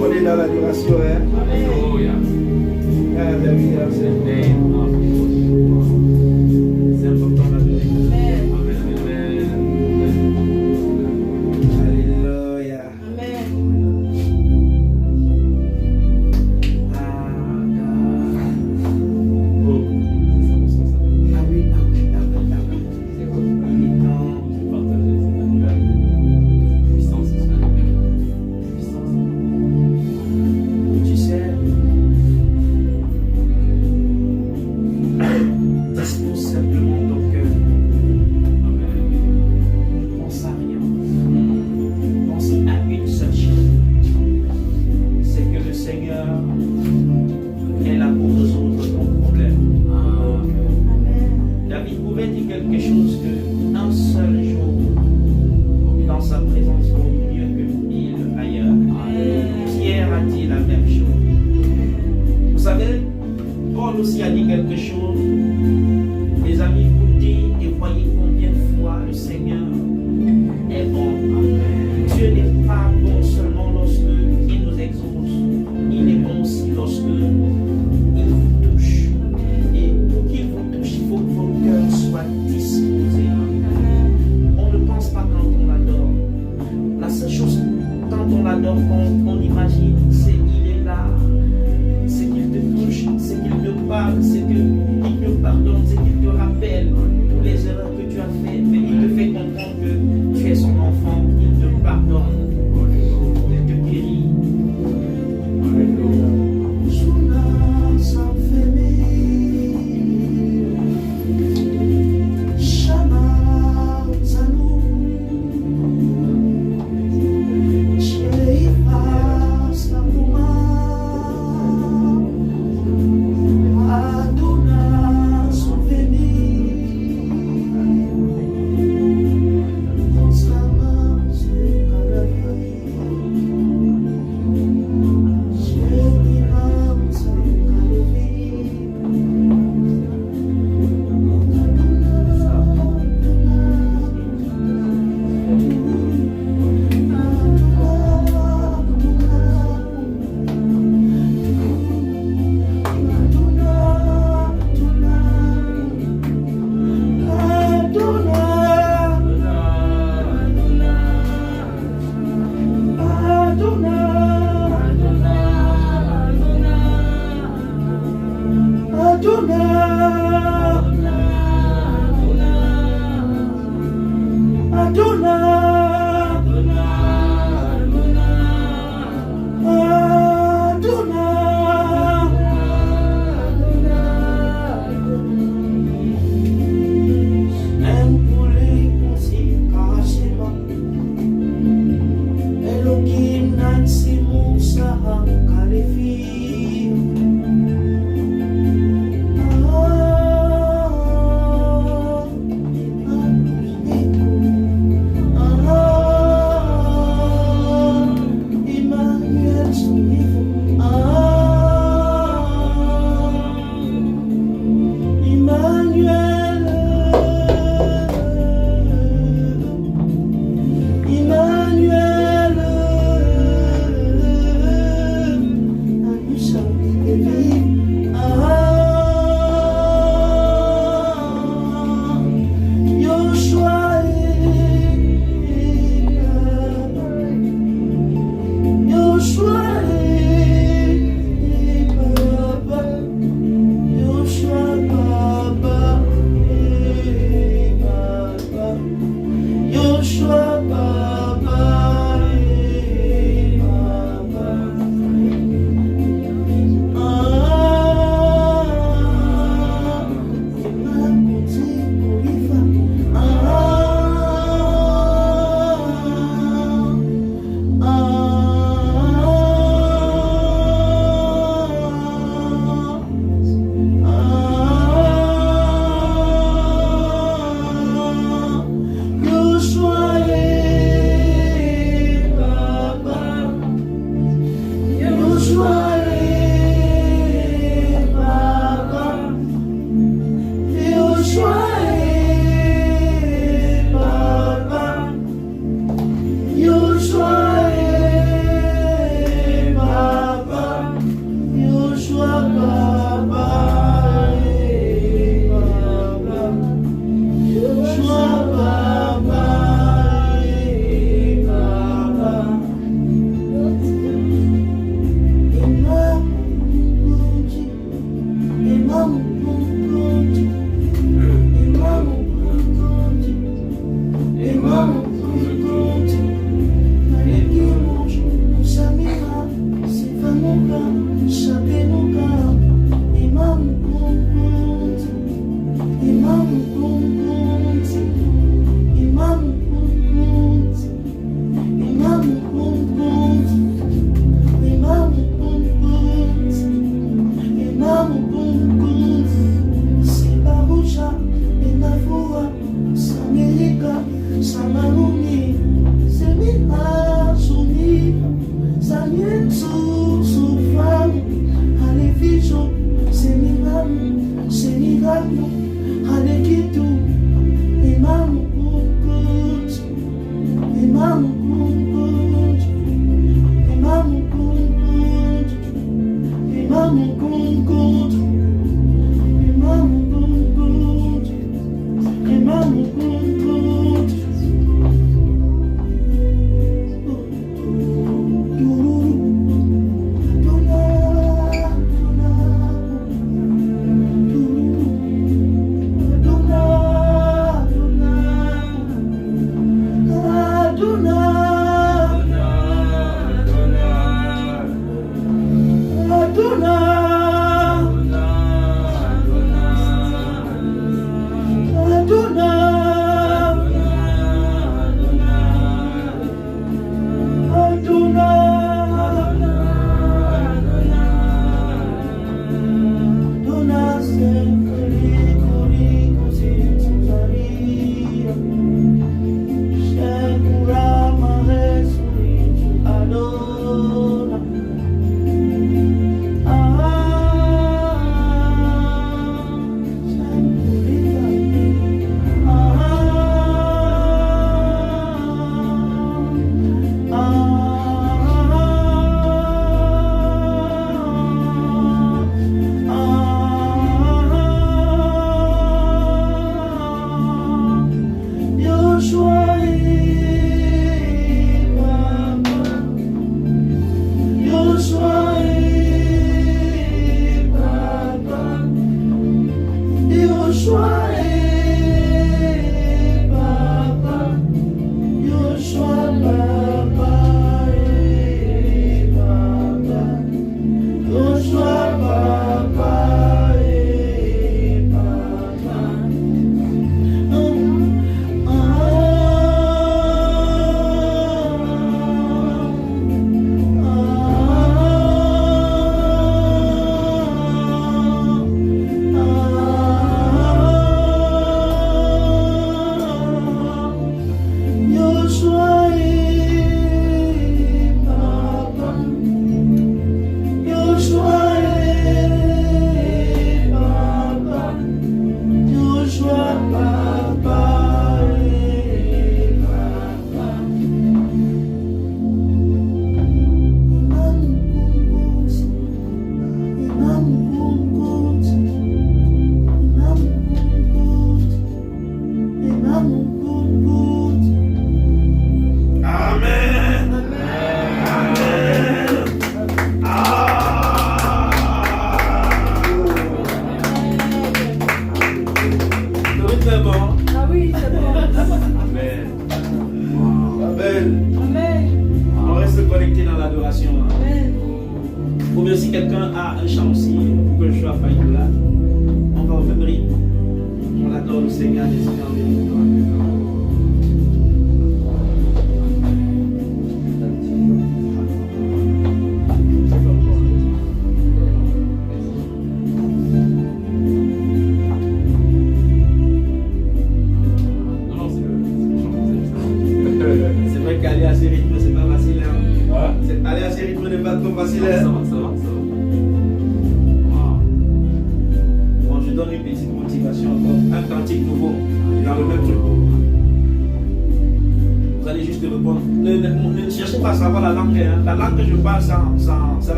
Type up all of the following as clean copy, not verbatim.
On est dans l'adoration, hein? Alléluia. quelque chose. Les amis, écoutez et voyez combien de fois le Seigneur est bon. Dieu n'est pas bon seulement lorsque il nous exauce. Il est bon aussi lorsque il vous touche. Et pour qu'il vous touche, il faut que vos cœurs soient disposés. On ne pense pas quand on l'adore. La seule chose, quand on l'adore, on imagine, c'est qu'il est là, c'est qu'il te touche, c'est qu'il te parle, c'est qu'il te pardonne, c'est qu'il te rappelle toutes les erreurs que tu as faites, mais il te fait comprendre que tu es son enfant, il te pardonne, il te guérit.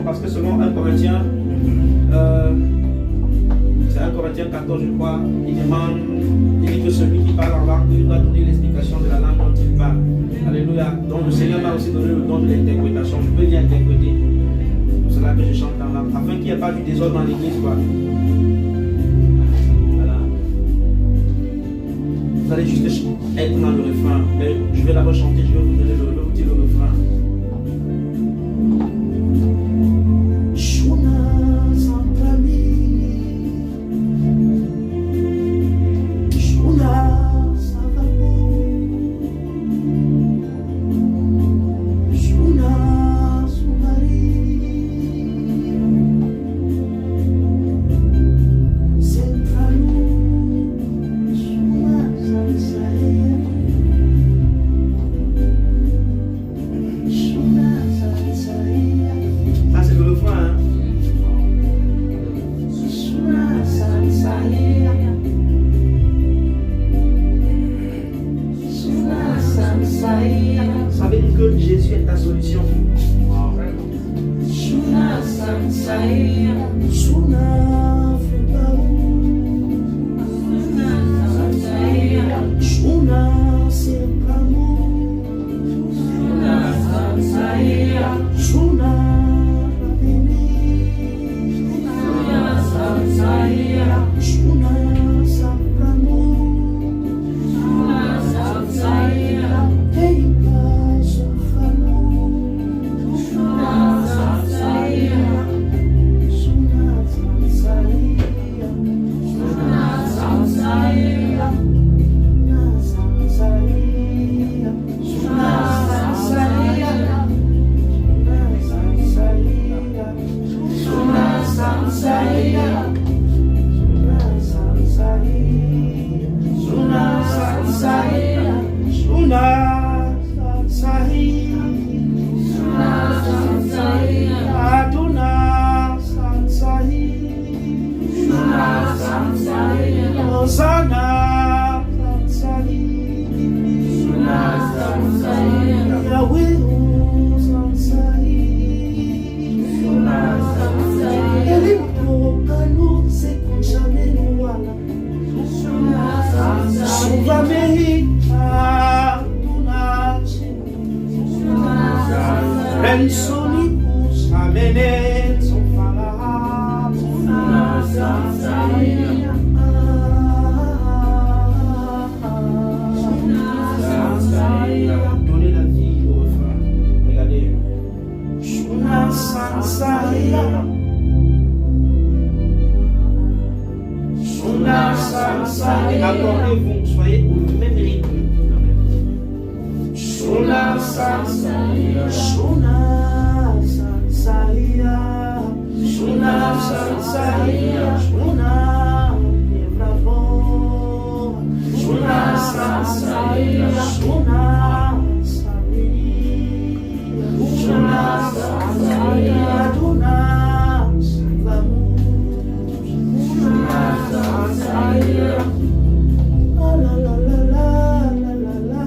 Parce que selon 1 Corinthiens, c'est 1 Corinthiens 14 je crois, il dit que celui qui parle en langue, il doit donner l'explication de la langue dont il parle. Alléluia. Donc le Seigneur m'a aussi donné le don de l'interprétation. Je peux bien interpréter. C'est cela que je chante en langue. Afin qu'il n'y ait pas du désordre dans l'église. Voilà. Vous allez juste être dans le refrain. Mais je vais d'abord chanter, je vais vous donner le refrain. Accordez-vous, soyez au même rythme. Shona Sansaya, Shona Sansaya, Shona Sansaya, Shona Bravo, Shona Sansaya, Shona Sansaya, Shona Sansaya, Shona Sansaya. La la la la la la la.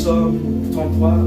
Psalm 33.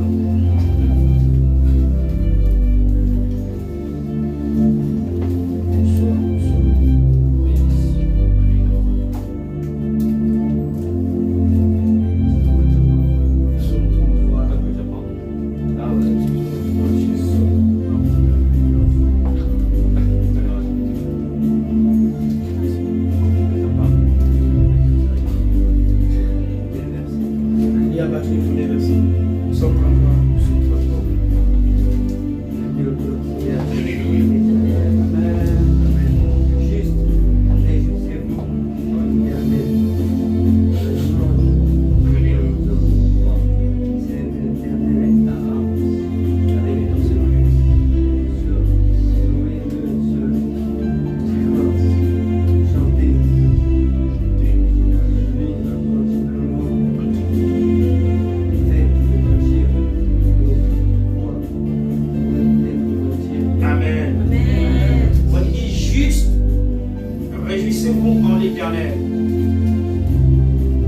en l'Éternel.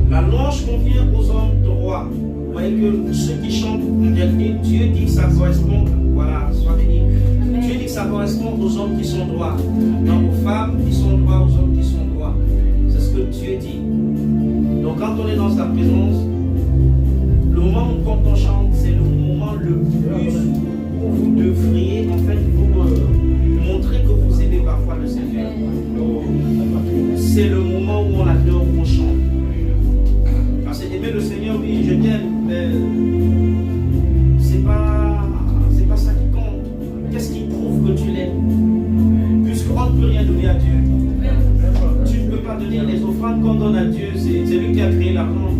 La louange convient aux hommes droits. Vous voyez que ceux qui chantent, Dieu dit que ça correspond, voilà, soit béni. Dieu dit que ça correspond aux hommes qui sont droits, non aux femmes qui sont droits, aux hommes qui sont droits. C'est ce que Dieu dit. Donc quand on est dans sa présence, le moment où quand on chante, c'est le moment le plus où vous devriez en fait vous montrer que vous aimez parfois le Seigneur. C'est le moment où on adore, où on chante. Parce que aimer le Seigneur, oui, je t'aime, mais c'est pas ça qui compte. Qu'est-ce qui prouve que tu l'aimes? Puisqu'on ne peut rien donner à Dieu. Tu ne peux pas donner les offrandes qu'on donne à Dieu. C'est lui qui a créé l'argent.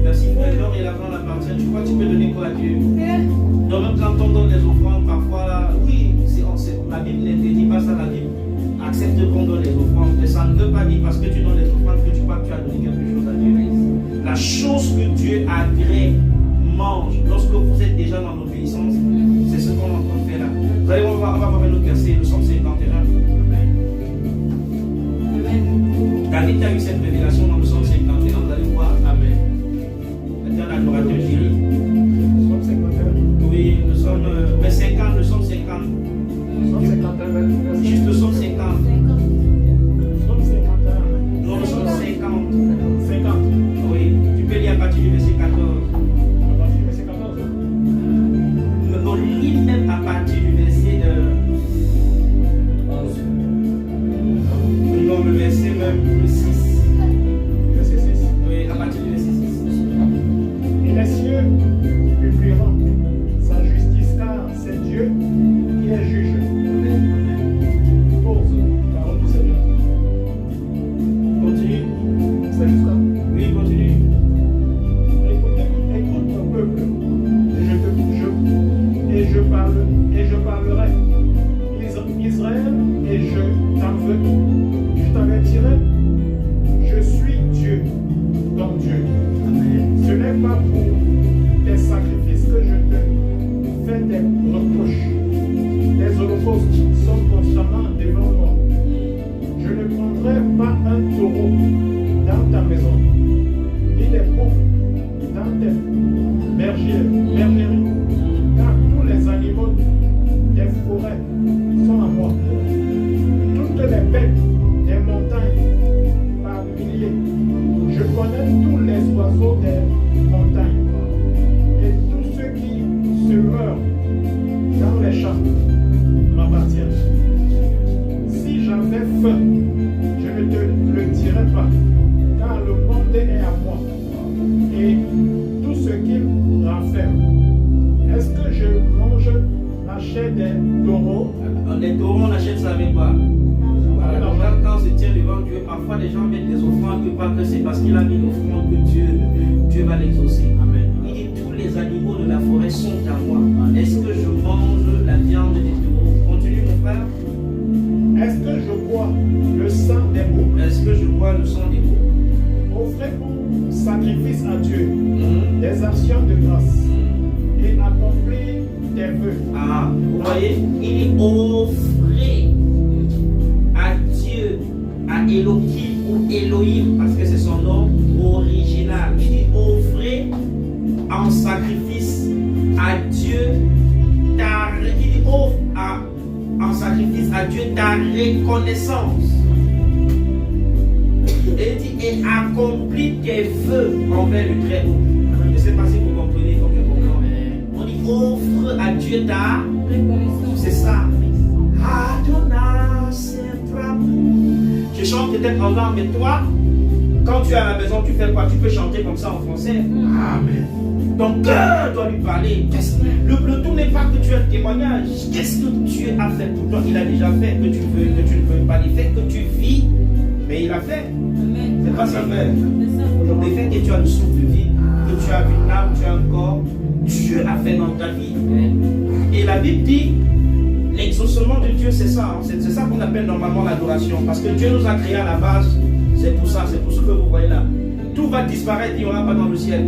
Merci frère, l'or et l'argent l'appartiennent. Tu crois que tu peux donner quoi à Dieu? Donc même quand on donne les offrandes, parfois là, oui, la Bible ne dit pas ça, la Bible accepte qu'on donne les offrandes. Mais ça ne veut pas dire parce que tu donnes les offrandes que tu crois que tu as donné quelque chose à Dieu. La chose que Dieu agrée, mange, lorsque vous êtes déjà dans l'obéissance, c'est ce qu'on est en train de faire là. Vous allez voir, on va voir un autre verset, le Psaume 51. David a eu cette révélation dans le Psaume 51, vous allez voir. Amen. Maintenant, l'adorateur Jérémie. Psaume 51. Oui, nous sommes. Mais 50, le Psaume 50. Psaume 51, juste le Psaume 50. Psaume 51. Non, le Psaume 50. 50. Oui, tu peux lire à partir du verset 14. À partir du verset 14. On lit même à partir du verset 11. Non, le verset même 6. Verset 6. Oui, à partir du verset 6. Et les cieux publieront sa justice, car c'est Dieu qui est juge. Pause. Parole du Seigneur. Continue. C'est jusqu'à. Oui, continue. Écoute mon peuple, et je parlerai. Israël, et je t'avertirai. Je suis Dieu, ton Dieu. Amen. Ce n'est pas pour tes sacrifices que je te fais des reproches. Les holocaustes sont constamment devant moi. Je ne prendrai pas un taureau dans ta maison, ni des boucs dans tes bergeries, car tous les animaux des forêts sont à moi. Toutes les bêtes des montagnes par milliers. Je connais tous les oiseaux des montagnes et tous ceux qui se meurent dans les champs m'appartiennent. Si j'avais faim, je ne te le dirais pas, car le monde est à moi et tout ce qu'il renferme. Est-ce que je mange la chair des taureaux? Les taureaux, on achète ça avec quoi? Voilà, donc là, quand on se tient devant Dieu, parfois les gens mettent des offrandes, que pas que c'est parce qu'il a mis l'offrande que Dieu va l'exaucer. Amen. Il dit tous les animaux de la forêt sont à moi. Est-ce que je mange la viande des taureaux? Continue mon frère. Est-ce que je bois le sang des boucs? Est-ce que je bois le sang des boucs? Offrez pour sacrifice à Dieu des actions de grâce et accomplir tes vœux. Ah, vous voyez, il dit offrez à Dieu, à Elohim ou Elohim, parce que c'est son nom original. Il dit offrez en sacrifice à Dieu il dit offre en sacrifice à Dieu ta reconnaissance. Et il dit et accomplis tes vœux envers le Très-Haut. Je ne sais pas si vous comprenez comme je comprends. On dit offre à Dieu ta reconnaissance. C'est ça. Adonai, c'est amour. Je chante peut-être en langue, mais toi, quand tu es à la maison, tu fais quoi? Tu peux chanter comme ça en français. Amen. Ton cœur doit lui parler. Le tout n'est pas que tu aies un témoignage. Qu'est-ce que Dieu a fait pour toi? Il a déjà fait, que tu veux, que tu ne veux pas. Les faits que tu vis, mais il a fait. C'est pas ça faire. Les faits que tu as le souffle de vie, que tu as une âme, tu as un corps, Dieu a fait dans ta vie. Et la Bible dit, l'exaucement de Dieu, c'est ça. C'est ça qu'on appelle normalement l'adoration. Parce que Dieu nous a créé à la base. C'est pour ça, c'est pour ce que vous voyez là. Tout va disparaître, il n'y aura pas dans le ciel.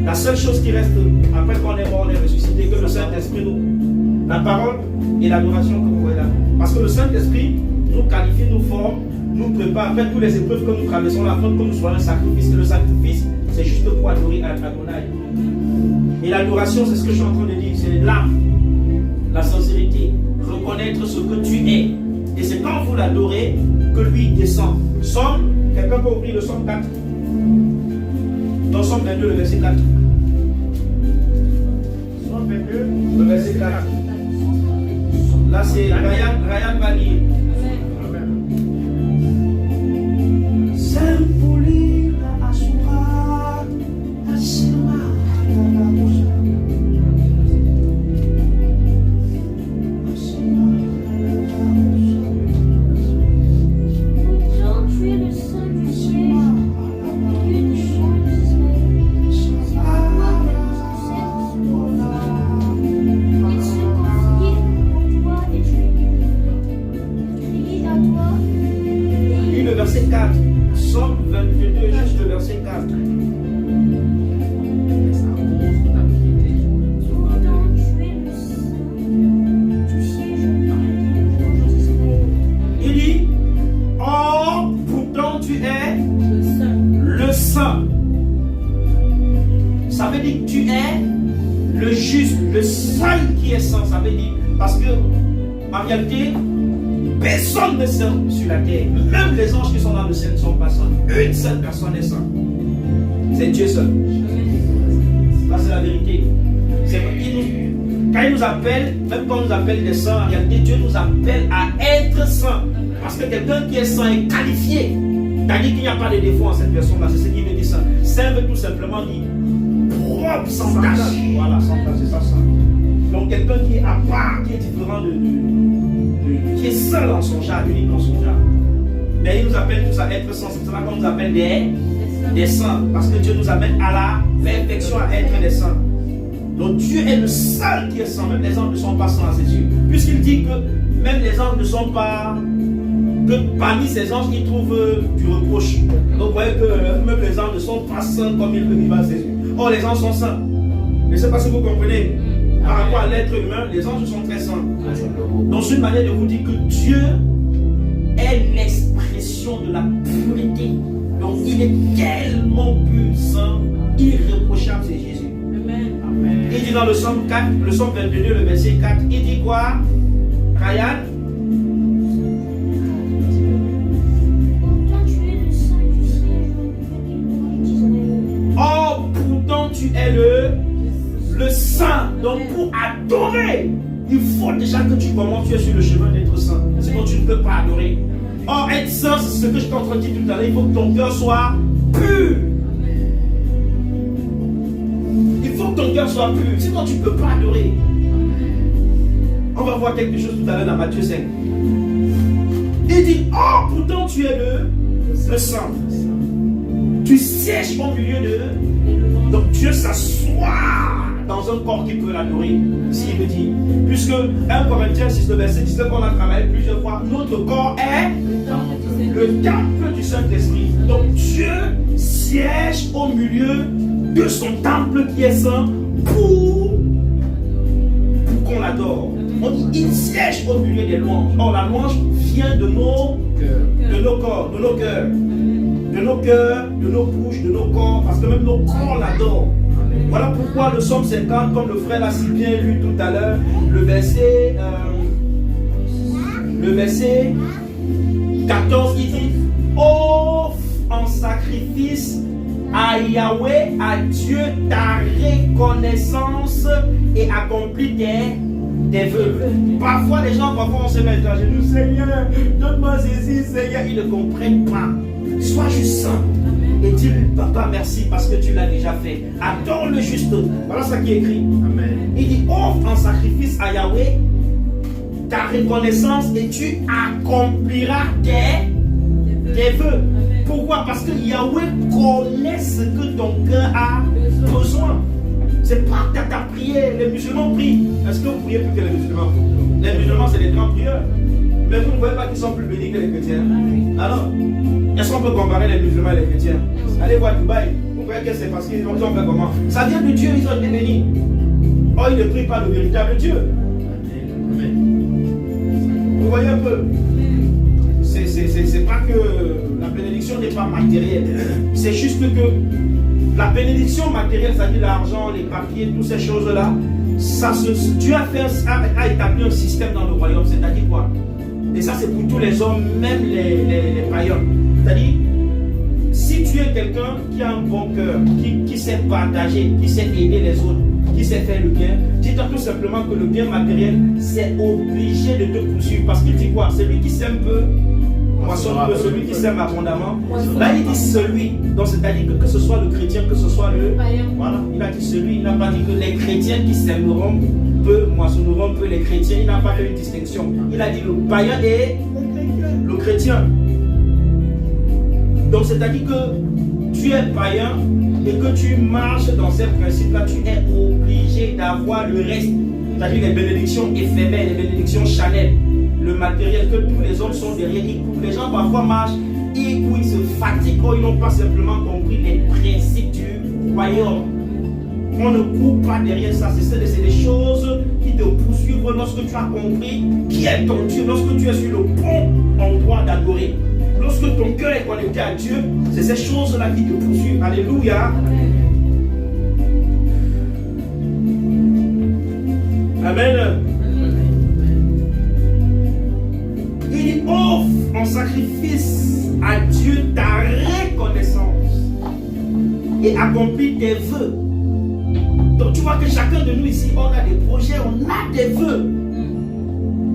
La seule chose qui reste, après qu'on est mort, on est ressuscité, que le Saint-Esprit la parole et l'adoration que vous voyez là. Parce que le Saint-Esprit nous qualifie, nous forme, nous pas, après toutes les épreuves que nous traversons, la faute que nous soyons un sacrifice. Et le sacrifice, c'est juste pour adorer Adonai. Et l'adoration, c'est ce que je suis en train de dire, c'est l'âme, la sincérité, reconnaître ce que tu es. Et c'est quand vous l'adorez que lui descend. Somme, quelqu'un peut ouvrir le Somme 4. Dans Somme 22, le verset 4. Somme 22, Le verset 4. Là, c'est Ryan va lire. Amen. Sempulira asura, asima, Pourtant, tu es le Saint du ciel, Dieu des champs d'Israël. Il se confie en toi et tu es crié à toi. Lis le verset 4. Somme 22, juste le verset 4. Pourtant, tu es le Saint du siège d'Israël. Il dit, oh, pourtant tu es le saint. Ça veut dire que tu es le juste, le seul qui est saint. Ça veut dire, parce que en réalité, personne n'est saint sur la terre. Même les anges qui sont dans le ciel ne sont pas saints. Une seule personne est sainte. C'est Dieu seul. Ça, c'est la vérité. Quand il nous appelle, même quand on nous appelle des saints, en réalité, Dieu nous appelle à être saints. Parce que quelqu'un qui est saint est qualifié. C'est-à-dire qu'il n'y a pas de défaut en cette personne-là. C'est ce qui veut dire saint. Saint veut tout simplement dire propre, sans tache. Voilà, sans tache, c'est ça, saint. Donc, quelqu'un qui est à part, qui est différent qui est seul dans son genre, unique dans son genre. Mais il nous appelle tous à être saints. C'est ça qu'on nous appelle des saints. Parce que Dieu nous amène à la perfection, à être des saints. Donc Dieu est le seul qui est saint. Même les anges ne sont pas saints à ses yeux. Puisqu'il dit que même les anges ne sont pas... que parmi ces anges, il trouve du reproche. Donc vous voyez que même les anges ne sont pas saints comme il peut vivre à ses yeux. Or les anges sont saints. Je ne sais pas si vous comprenez. Par rapport à l'être humain, les anges sont très saints. Donc c'est une manière de vous dire que Dieu est l'expression de la pureté. Donc il est tellement pur, saint, irréprochable, c'est Jésus. Amen. Il dit dans le Somme 4, le Somme 22, le verset 4, il dit quoi? Ryan? Pourtant, tu es le Saint du siège d'Israël. Oh, pourtant tu es le saint. Donc pour adorer, il faut déjà que tu commences, tu es sur le chemin d'être saint. Sinon tu ne peux pas adorer. Or être saint, c'est ce que je t'ai en train de dire tout à l'heure. Il faut que ton cœur soit pur. Il faut que ton cœur soit pur. Sinon tu ne peux pas adorer. On va voir quelque chose tout à l'heure dans Matthieu 5. Il dit, oh pourtant tu es le saint. Tu sièges au milieu de... Donc Dieu s'assoit dans un corps qui peut l'adorer, s'il veut dire. Puisque 1 Corinthiens 6, le verset 19, on a travaillé plusieurs fois, notre corps est le temple du Saint-Esprit. Donc Dieu siège au milieu de son temple qui est saint pour qu'on l'adore. Il siège au milieu des louanges. Or la louange vient de nos corps, de nos cœurs. De nos cœurs, de nos bouches, de nos corps, parce que même nos corps l'adorent. Voilà pourquoi le psaume 50, comme le frère l'a si bien lu tout à l'heure, le verset 14, il dit, offre en sacrifice à Yahweh, à Dieu, ta reconnaissance et accomplis tes vœux. Parfois les gens, on se met à genoux, Seigneur, donne-moi ceci, Seigneur, ils ne comprennent pas. Sois juste saint et dis papa merci parce que tu l'as déjà fait. Adore le juste. Voilà ce qui est écrit. Amen. Il dit offre en sacrifice à Yahweh ta reconnaissance et tu accompliras tes vœux. Pourquoi? Parce que Yahweh connaît ce que ton cœur a besoin. C'est pas que ta prière. Les musulmans prient. Est-ce que vous priez plus que les musulmans? Les musulmans, c'est des grands prieurs. Mais vous ne voyez pas qu'ils sont plus bénis que les chrétiens. Alors, est-ce qu'on peut comparer les musulmans et les chrétiens? Allez voir Dubaï. Vous voyez que c'est parce qu'ils ont fait comment? Ça vient de Dieu, ils ont été bénis. Oh, ils ne prient pas le véritable Dieu. Vous voyez un peu? C'est pas que bénédiction n'est pas matérielle. C'est juste que la bénédiction matérielle, c'est-à-dire l'argent, les papiers, toutes ces choses-là, Dieu a établi un système dans le royaume. C'est-à-dire quoi? Et ça, c'est pour tous les hommes, même les païens. C'est-à-dire, si tu es quelqu'un qui a un bon cœur, qui sait partager, qui sait aider les autres, qui sait faire le bien, dis-toi tout simplement que le bien matériel, c'est obligé de te poursuivre. Parce qu'il dit quoi? Celui qui sème peu, moissonne peu, celui qui sème abondamment. Là, il dit celui. Donc, c'est-à-dire que ce soit le chrétien, que ce soit le païen. Voilà, il a dit celui. Il n'a pas dit que les chrétiens qui sèmeront peu, moissonneront peu. Les chrétiens, il n'a pas fait une distinction. Il a dit le païen et le chrétien. Donc, c'est-à-dire que tu es païen et que tu marches dans ces principes-là, tu es obligé d'avoir le reste. C'est-à-dire les bénédictions éphémères, les bénédictions chanel, le matériel que tous les hommes sont derrière. Les gens parfois marchent ou ils se fatiguent, ils n'ont pas simplement compris les principes du royaume. On ne court pas derrière ça. C'est des choses qui te poursuivent lorsque tu as compris qui est ton Dieu, lorsque tu es sur le bon endroit d'adorer. Lorsque ton cœur est connecté à Dieu, c'est ces choses-là qui te poursuivent. Alléluia. Amen. Il dit offre en sacrifice à Dieu ta reconnaissance et accomplis tes vœux. Donc tu vois que chacun de nous ici, on a des projets, on a des vœux.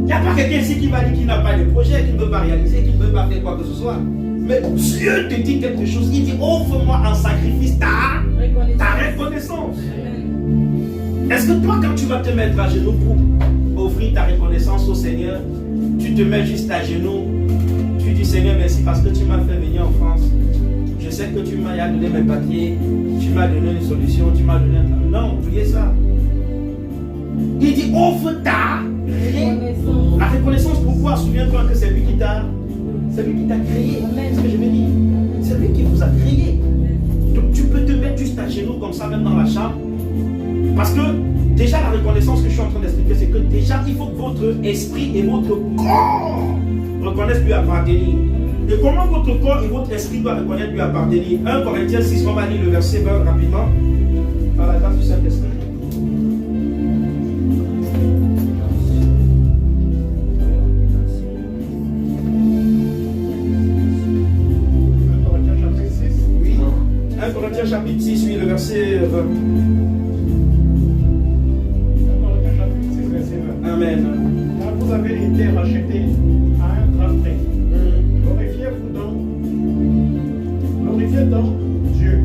Il n'y a pas quelqu'un ici qui va dire qu'il n'a pas de projet, qu'il ne veut pas réaliser, qu'il ne veut pas faire quoi que ce soit. Mais Dieu te dit quelque chose. Il dit offre-moi en sacrifice ta reconnaissance. Est-ce que toi, quand tu vas te mettre à genoux pour offrir ta reconnaissance au Seigneur, tu te mets juste à genoux, tu dis Seigneur merci parce que tu m'as fait venir en France. Je sais que tu m'as donné mes papiers, tu m'as donné une solution, tu m'as donné un... Non, oubliez ça. Il dit offre ta reconnaissance. La reconnaissance, pourquoi? Souviens-toi que c'est lui qui t'a créé. C'est ce que je veux dire. C'est lui qui vous a créé. Donc tu peux te mettre juste à genoux comme ça, même dans la chambre. Parce que déjà la reconnaissance que je suis en train d'expliquer, c'est que déjà il faut que votre esprit et votre corps reconnaissent lui appartenir. Et comment votre corps et votre esprit doivent reconnaître lui appartenir? 1 Corinthiens 6, on va lire le verset 20 rapidement. Par la grâce du Saint-Esprit. Chapitre 6, oui, le verset 20. Chapitre 6, verset 20. Amen. Car vous avez été rachetés à un grand prix. Glorifiez donc Dieu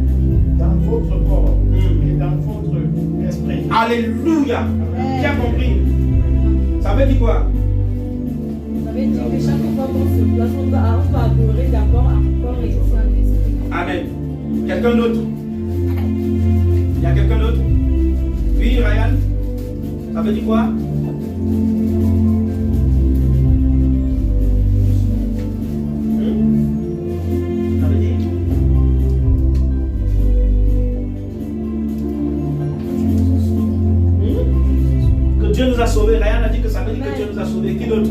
dans votre corps et dans votre esprit. Alléluia. Qui a compris? Ça veut dire quoi? Ça veut dire que chaque fois qu'on se place, on va adorer d'abord un corps et aussi un esprit. Amen. Quelqu'un d'autre? Il y a quelqu'un d'autre? Oui, Ryan? Ça veut dire quoi? Ça veut dire? Que Dieu nous a sauvés. Ryan a dit que ça veut dire que Dieu nous a sauvés. Qui d'autre?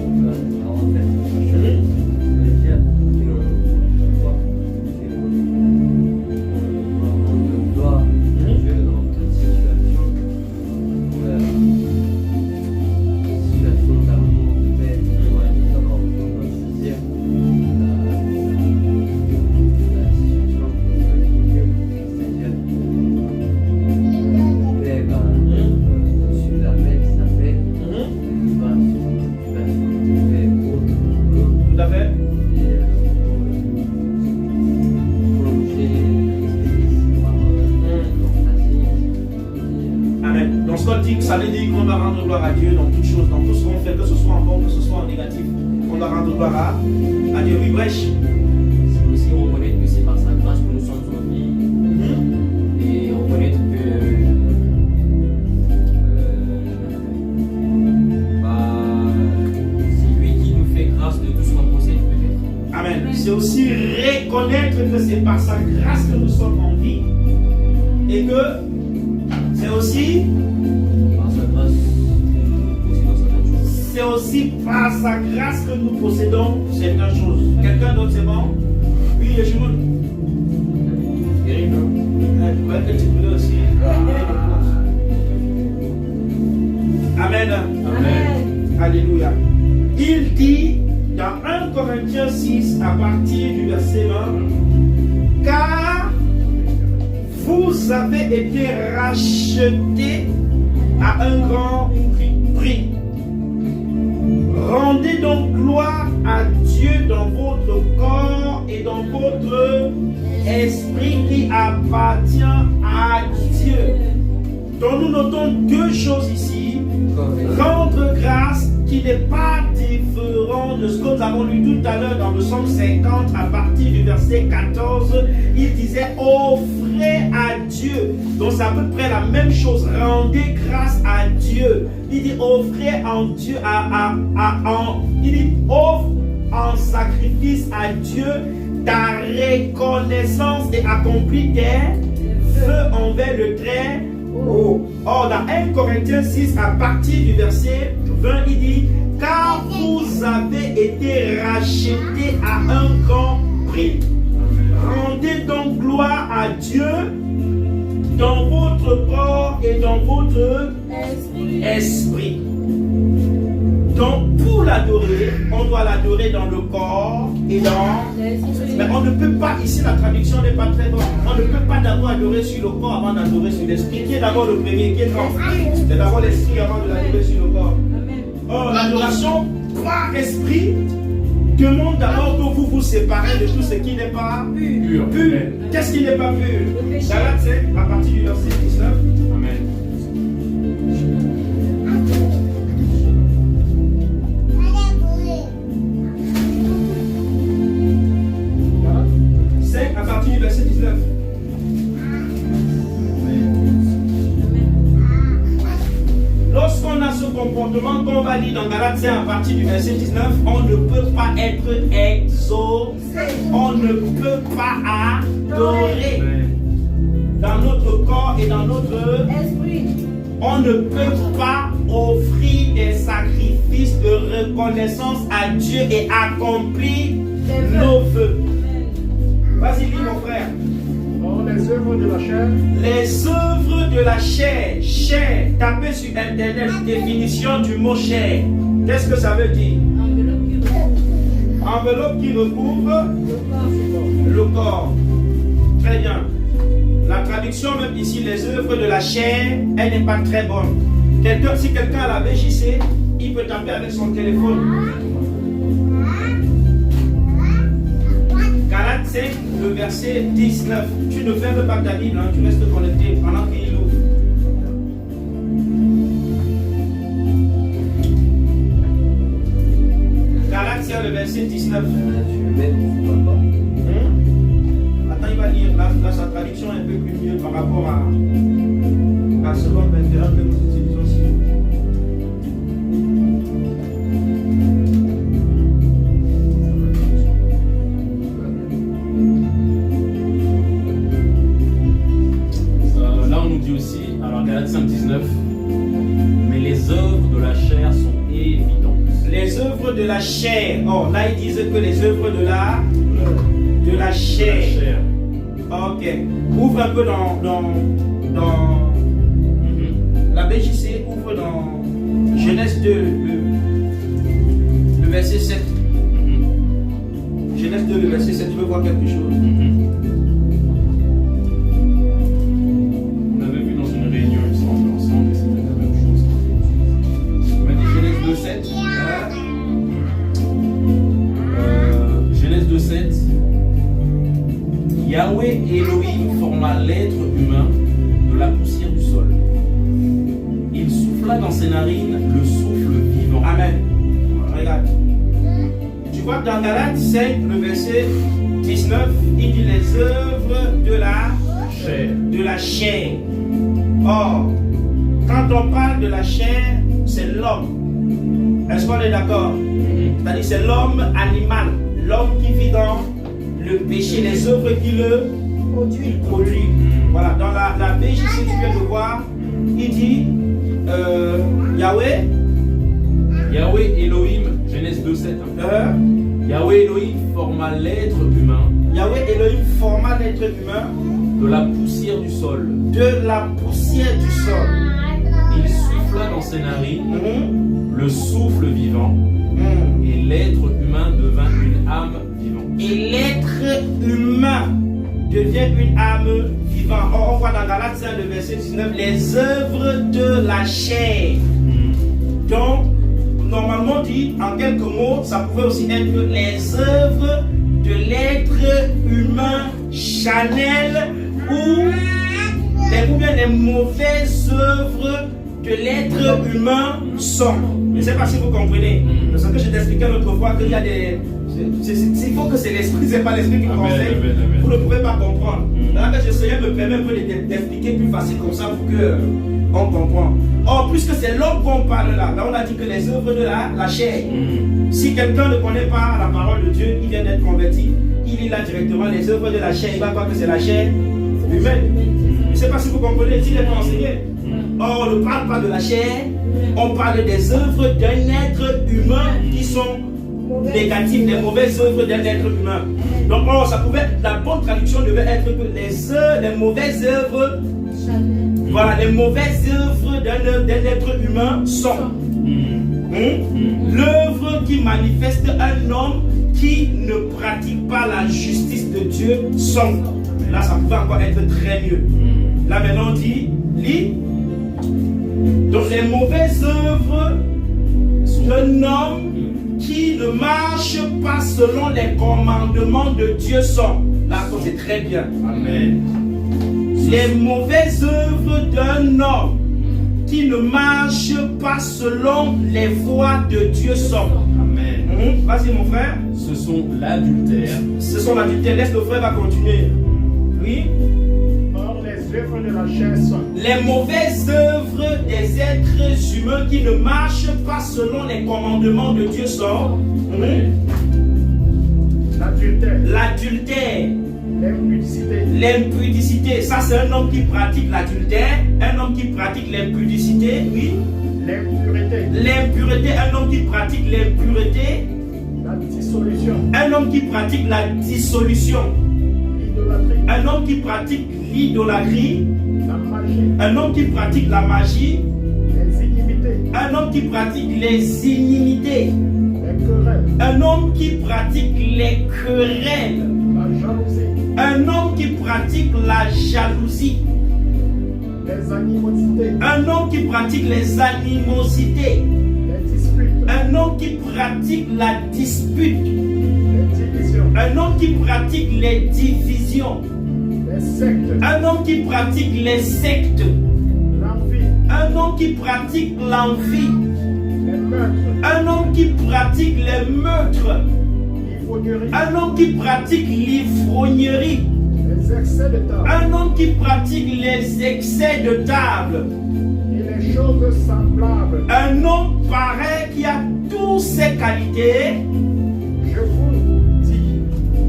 Ça veut dire qu'on doit rendre gloire à Dieu dans toutes choses, dans tout ce qu'on fait, que ce soit en bon, que ce soit en négatif. On doit rendre gloire à Dieu. Oui, brèche. C'est aussi reconnaître que c'est par sa grâce que nous sommes en vie. Et reconnaître que c'est lui qui nous fait grâce de tout ce qu'on possède peut-être. Amen. C'est aussi reconnaître que c'est par sa grâce que nous sommes en vie. Et que c'est aussi c'est aussi par sa grâce que nous possédons certaines choses. Quelqu'un d'autre, c'est bon? Oui, Yeshua. partir du verset 20. Car vous avez été rachetés à un grand prix. Rendez donc gloire à Dieu dans votre corps et dans votre esprit qui appartient à Dieu. Donc nous notons deux choses ici. Rendre grâce qui n'est pas différent de ce que nous avons lu tout à l'heure dans le psaume 50 à partir du verset 14. Il disait offrez à Dieu. Donc c'est à peu près la même chose. Rendez grâce à Dieu. Il dit offrez en Dieu il dit offre en sacrifice à Dieu ta reconnaissance et accomplis tes vœux envers le très haut. Or dans 1 Corinthiens 6 à partir du verset 20 il dit car vous avez été rachetés à un grand prix. Rendez donc gloire à Dieu dans votre corps et dans votre esprit. Donc pour l'adorer, on doit l'adorer dans le corps et dans l'esprit. Mais on ne peut pas, ici la traduction n'est pas très bonne, on ne peut pas d'abord adorer sur le corps avant d'adorer sur l'esprit. Qui est d'abord le premier? Qui est grand? C'est d'abord l'esprit avant de l'adorer sur le corps. Or l'adoration par esprit demande d'abord que vous vous séparez de tout ce qui n'est pas pur. Qu'est-ce qui n'est pas pur? Galates 5 à partir du verset 19. Amen. 5 à partir du verset 19. Lorsqu'on a ce comportement qu'on va lire dans Galates 5 à partir du verset 19, on ne peut pas être exaucé, on ne peut pas adorer dans notre corps et dans notre esprit. On ne peut pas offrir des sacrifices de reconnaissance à Dieu et accomplir nos vœux. Vas-y, lis mon frère. Or, les œuvres de la chair. Les œuvres de la chair. Chair. Tapez sur internet définition du mot chair. Qu'est-ce que ça veut dire? Enveloppe qui recouvre le corps. Très bien. La traduction même ici, les œuvres de la chair, elle n'est pas très bonne. Si quelqu'un a la VJC, il peut taper avec son téléphone. Galates 5, le verset 19. Tu ne fermes pas ta Bible, hein, tu restes connecté pendant qu'il ouvre. Galates 5, le verset 19. Attends, il va lire. Là, sa traduction est un peu plus mieux par rapport à ce seconde 21 que nous utilisons ici. Là, on nous dit aussi, alors Galates 5, 19, mais les œuvres de la chair sont évidentes. Les œuvres de la chair. Oh, là, ils disent que les œuvres de la chair. Ok. Ouvre un peu dans la BJC, ouvre dans Genèse 2, le verset 7. Genèse 2, le verset 7, tu veux voir quelque chose? On avait vu dans une réunion, il me semble, ensemble, et c'était la même chose. On m'a dit Genèse 2, 7. Genèse 2, 7. Yahweh Elohim forma l'être humain de la poussière du sol. Il souffla dans ses narines le souffle vivant. Amen. Regarde. Tu vois que dans Galates 5, le verset 19, il dit les œuvres de la chair. Or, quand on parle de la chair, c'est l'homme. Est-ce qu'on est d'accord? C'est-à-dire c'est l'homme animal, l'homme qui vit dans le péché, les œuvres qui le produit. Voilà, dans la BJC, tu viens de voir, il dit Yahweh Elohim, Genèse 2.7. Yahweh Elohim forma l'être humain. Yahweh Elohim forma l'être humain de la poussière du sol. De la poussière du sol. Il souffla souffla dans ses narines Mhm. le souffle vivant, Mhm. et l'être humain devint une âme vivante. Et l'être humain devient une âme vivante. Or, on voit dans Galates 1, le verset 19, les œuvres de la chair. Donc, normalement dit, en quelques mots, ça pouvait aussi être les œuvres de l'être humain charnel ou bien les mauvaises œuvres de l'être humain sont. Je ne sais pas si vous comprenez. C'est ce que je t'expliquais l'autre fois, qu'il y a des... Il faut que c'est l'esprit, c'est pas l'esprit qui Amen, conseille. amen, amen. Vous ne pouvez pas comprendre. Là que j'essayais de me permettre un peu d'expliquer plus facile comme ça pour que on comprend. Or, puisque c'est l'homme qu'on parle là, on a dit que les œuvres de la chair. Si quelqu'un ne connaît pas la parole de Dieu, il vient d'être converti, il lit là directement les œuvres de la chair, il va croire que c'est la chair humaine. Je ne sais pas si vous comprenez, s'il est pas enseigné. Or, on ne parle pas de la chair, on parle des œuvres d'un être humain qui sont négatives, des mauvaises œuvres d'un être humain. Donc, or, ça pouvait, la bonne traduction devait être que les mauvaises œuvres, voilà, les mauvaises œuvres d'un être humain sont. L'œuvre qui manifeste un homme qui ne pratique pas la justice de Dieu sont. Là, ça pouvait encore être très mieux. Là, maintenant, on dit, lis. Donc, les mauvaises œuvres d'un homme qui ne marche pas selon les commandements de Dieu sont. Là, c'est très bien. Amen. Les mauvaises œuvres d'un homme qui ne marche pas selon les voies de Dieu sont. Amen. Vas-y, mon frère. Ce sont l'adultère, Ce sont l'adultère. Laisse le frère va continuer. Oui. Or, les œuvres de la chair sont Les mauvaises œuvres des êtres humains qui ne marchent pas selon les commandements de Dieu sont l'adultère, l'adultère, l'impudicité, l'impudicité. Ça, c'est un homme qui pratique l'adultère, un homme qui pratique l'impudicité, oui. l'impureté, L'impureté, un homme qui pratique l'impureté, la dissolution, un homme qui pratique la dissolution, l'idolâtrie, un homme qui pratique l'idolâtrie, la magie, un homme qui pratique la magie, les inimités, un homme qui pratique les inimités, les querelles, un homme qui pratique les querelles, la jalousie, un homme qui pratique la jalousie, les animosités, un homme qui pratique les animosités, les disputes, un homme qui pratique la dispute, les divisions, un homme qui pratique les divisions, les sectes, un homme qui pratique les sectes, l'envie, un homme qui pratique l'envie, les meurtres, un homme qui pratique les meurtres, l'ivrognerie, un homme qui pratique l'ivrognerie, les excès de table un homme qui pratique les excès de table, et les choses semblables. un homme pareil qui a toutes ces qualités. Je vous dis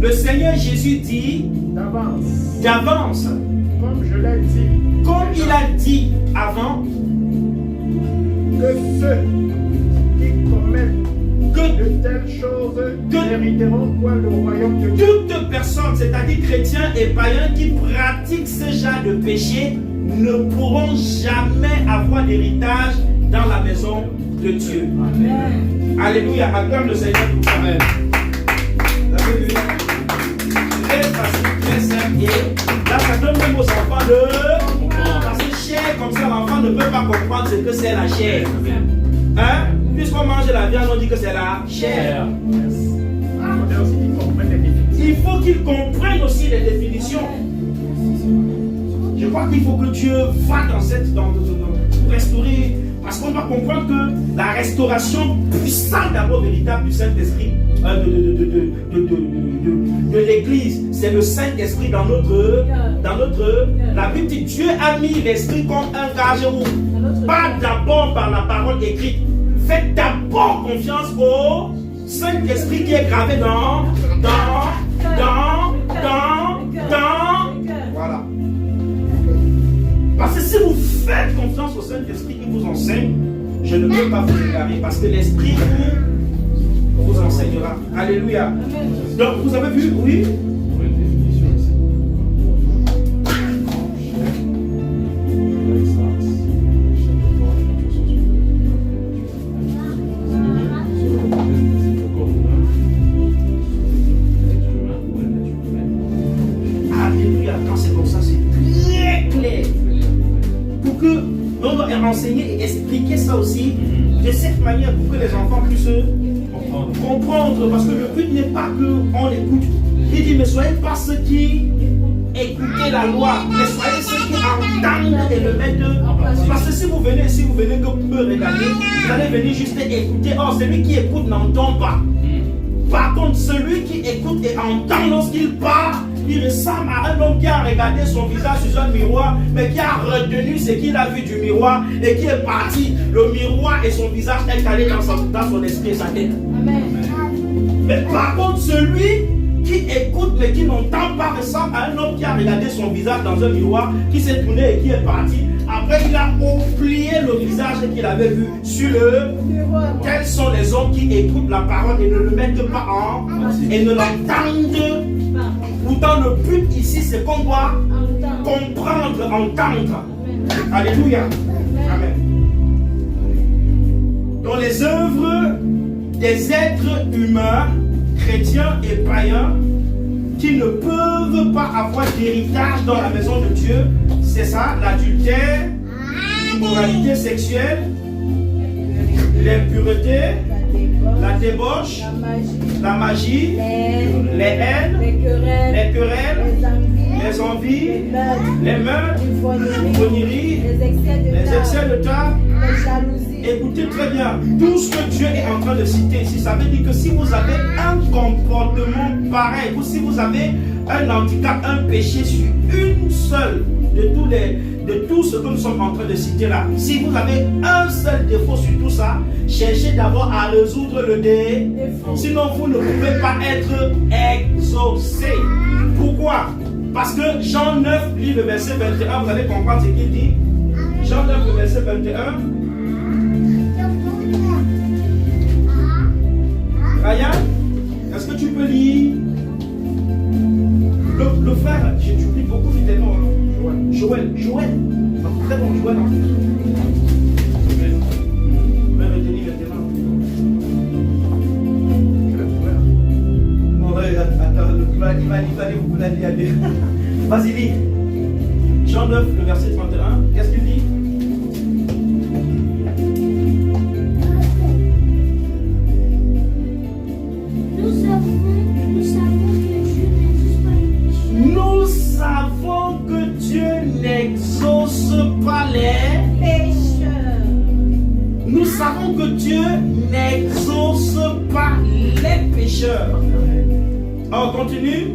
Le Seigneur Jésus dit d'avance, comme je l'ai dit, comme il a dit avant, que ceux qui commettent que de telles choses n'hériteront point le royaume de Dieu. toute personne, c'est-à-dire chrétiens et païens, qui pratiquent ce genre de péché ne pourront jamais avoir d'héritage dans la maison de Dieu. Alléluia, acclame le Seigneur pour ça. Amen. Alléluia. Très facile, très simple. Et là, ça donne même aux enfants de... Parce que chair, comme ça, l'enfant ne peut pas comprendre ce que c'est la chair. Hein? Puisqu'on mange la viande, on dit que c'est la chair. Il faudrait aussi qu'ils comprennent les définitions. Il faut qu'ils comprennent aussi les définitions. Je crois qu'il faut que Dieu va pour restaurer. Parce qu'on doit comprendre que la restauration puissante d'abord véritable du Saint-Esprit, de l'Église, c'est le Saint-Esprit dans notre... La Bible dit Dieu a mis l'Esprit comme un gage où, pas d'abord par la parole écrite. Faites d'abord confiance au Saint-Esprit qui est gravé dans. Voilà. Parce que si vous faites confiance au Saint-Esprit qui vous enseigne, je ne peux pas vous égarer parce que l'Esprit vous enseignera. Alléluia. Donc vous avez vu, oui? Pour une définition ici. Chair, enseigner et expliquer ça aussi de cette manière pour que les enfants puissent comprendre. Parce que le but n'est pas qu'on écoute. Il dit, mais soyez pas ceux qui écoutez la loi, mais soyez ceux qui entendent et le mettent en place. Parce que si vous venez que me regarder, vous allez venir juste écouter. Or, celui qui écoute n'entend pas. Par contre, celui qui écoute et entend lorsqu'il parle, il ressemble à un homme qui a regardé son visage sur un miroir, mais qui a retenu ce qu'il a vu du miroir et qui est parti. Le miroir et son visage est allé dans son esprit et sa tête. Amen. Mais par contre, celui qui écoute mais qui n'entend pas ressemble à un homme qui a regardé son visage dans un miroir, qui s'est tourné et qui est parti. Après, il a oublié le visage qu'il avait vu sur le miroir. Quels sont les hommes qui écoutent la parole et ne le mettent pas en et ne l'entendent? Pourtant, le but ici, c'est qu'on doit comprendre, entendre. Alléluia. Amen. Dans les œuvres des êtres humains, chrétiens et païens, qui ne peuvent pas avoir d'héritage dans la maison de Dieu, c'est ça, l'adultère, l'immoralité sexuelle, l'impureté, la débauche, la magie, les haines, les querelles, les envies, les meurtres, l'ivrognerie, les excès de table. Écoutez très bien, tout ce que Dieu est en train de citer ici, ça veut dire que si vous avez un comportement pareil, ou si vous avez un handicap, un péché sur une seule de tout ce que nous sommes en train de citer là, si vous avez un seul défaut sur tout ça, cherchez d'abord à résoudre le défaut. Sinon vous ne pouvez pas être exaucé. Pourquoi? Parce que Jean 9, lit le verset 21, vous allez comprendre ce qu'il dit. Jean 9, le verset 21. Ryan, est-ce que tu peux lire le frère? J'oublie beaucoup fidèlement. Joël. Très bon, Joël. Je vais retenir maintenant. Non, attends, il va aller beaucoup d'aller. Vas-y, lis. Jean 9, le verset 31. Qu'est-ce qu'il dit? Nous savons que Dieu n'exauce pas les pécheurs. Nous savons que Dieu n'exauce pas les pécheurs. On continue.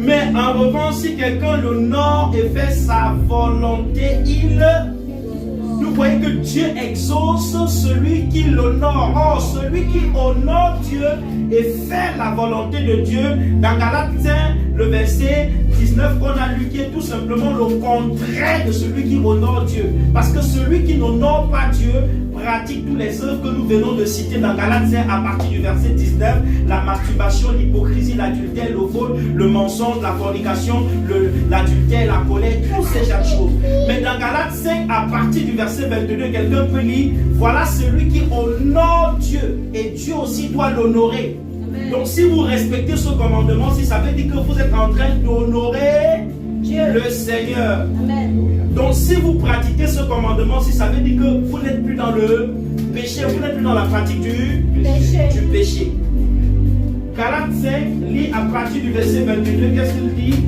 Mais en revanche, si quelqu'un l'honore et fait sa volonté, nous voyons que Dieu exauce celui qui l'honore. Or, celui qui honore Dieu et fait la volonté de Dieu, dans Galates 5, le verset 19 qu'on a lu, qui est tout simplement le contraire de celui qui honore Dieu. Parce que celui qui n'honore pas Dieu pratique toutes les œuvres que nous venons de citer dans Galates 5 à partir du verset 19, la masturbation, l'hypocrisie, l'adultère, le vol, le mensonge, la fornication, l'adultère, la colère, toutes ces choses. Mais dans Galates 5, à partir du verset 22, quelqu'un peut lire, voilà celui qui honore Dieu et Dieu aussi doit l'honorer. Donc si vous respectez ce commandement, si ça veut dire que vous êtes en train d'honorer Dieu, le Seigneur. Amen. Donc si vous pratiquez ce commandement, si ça veut dire que vous n'êtes plus dans le péché, vous n'êtes plus dans la pratique du péché. Galates 5, lit à partir du verset 22, qu'est-ce qu'il dit?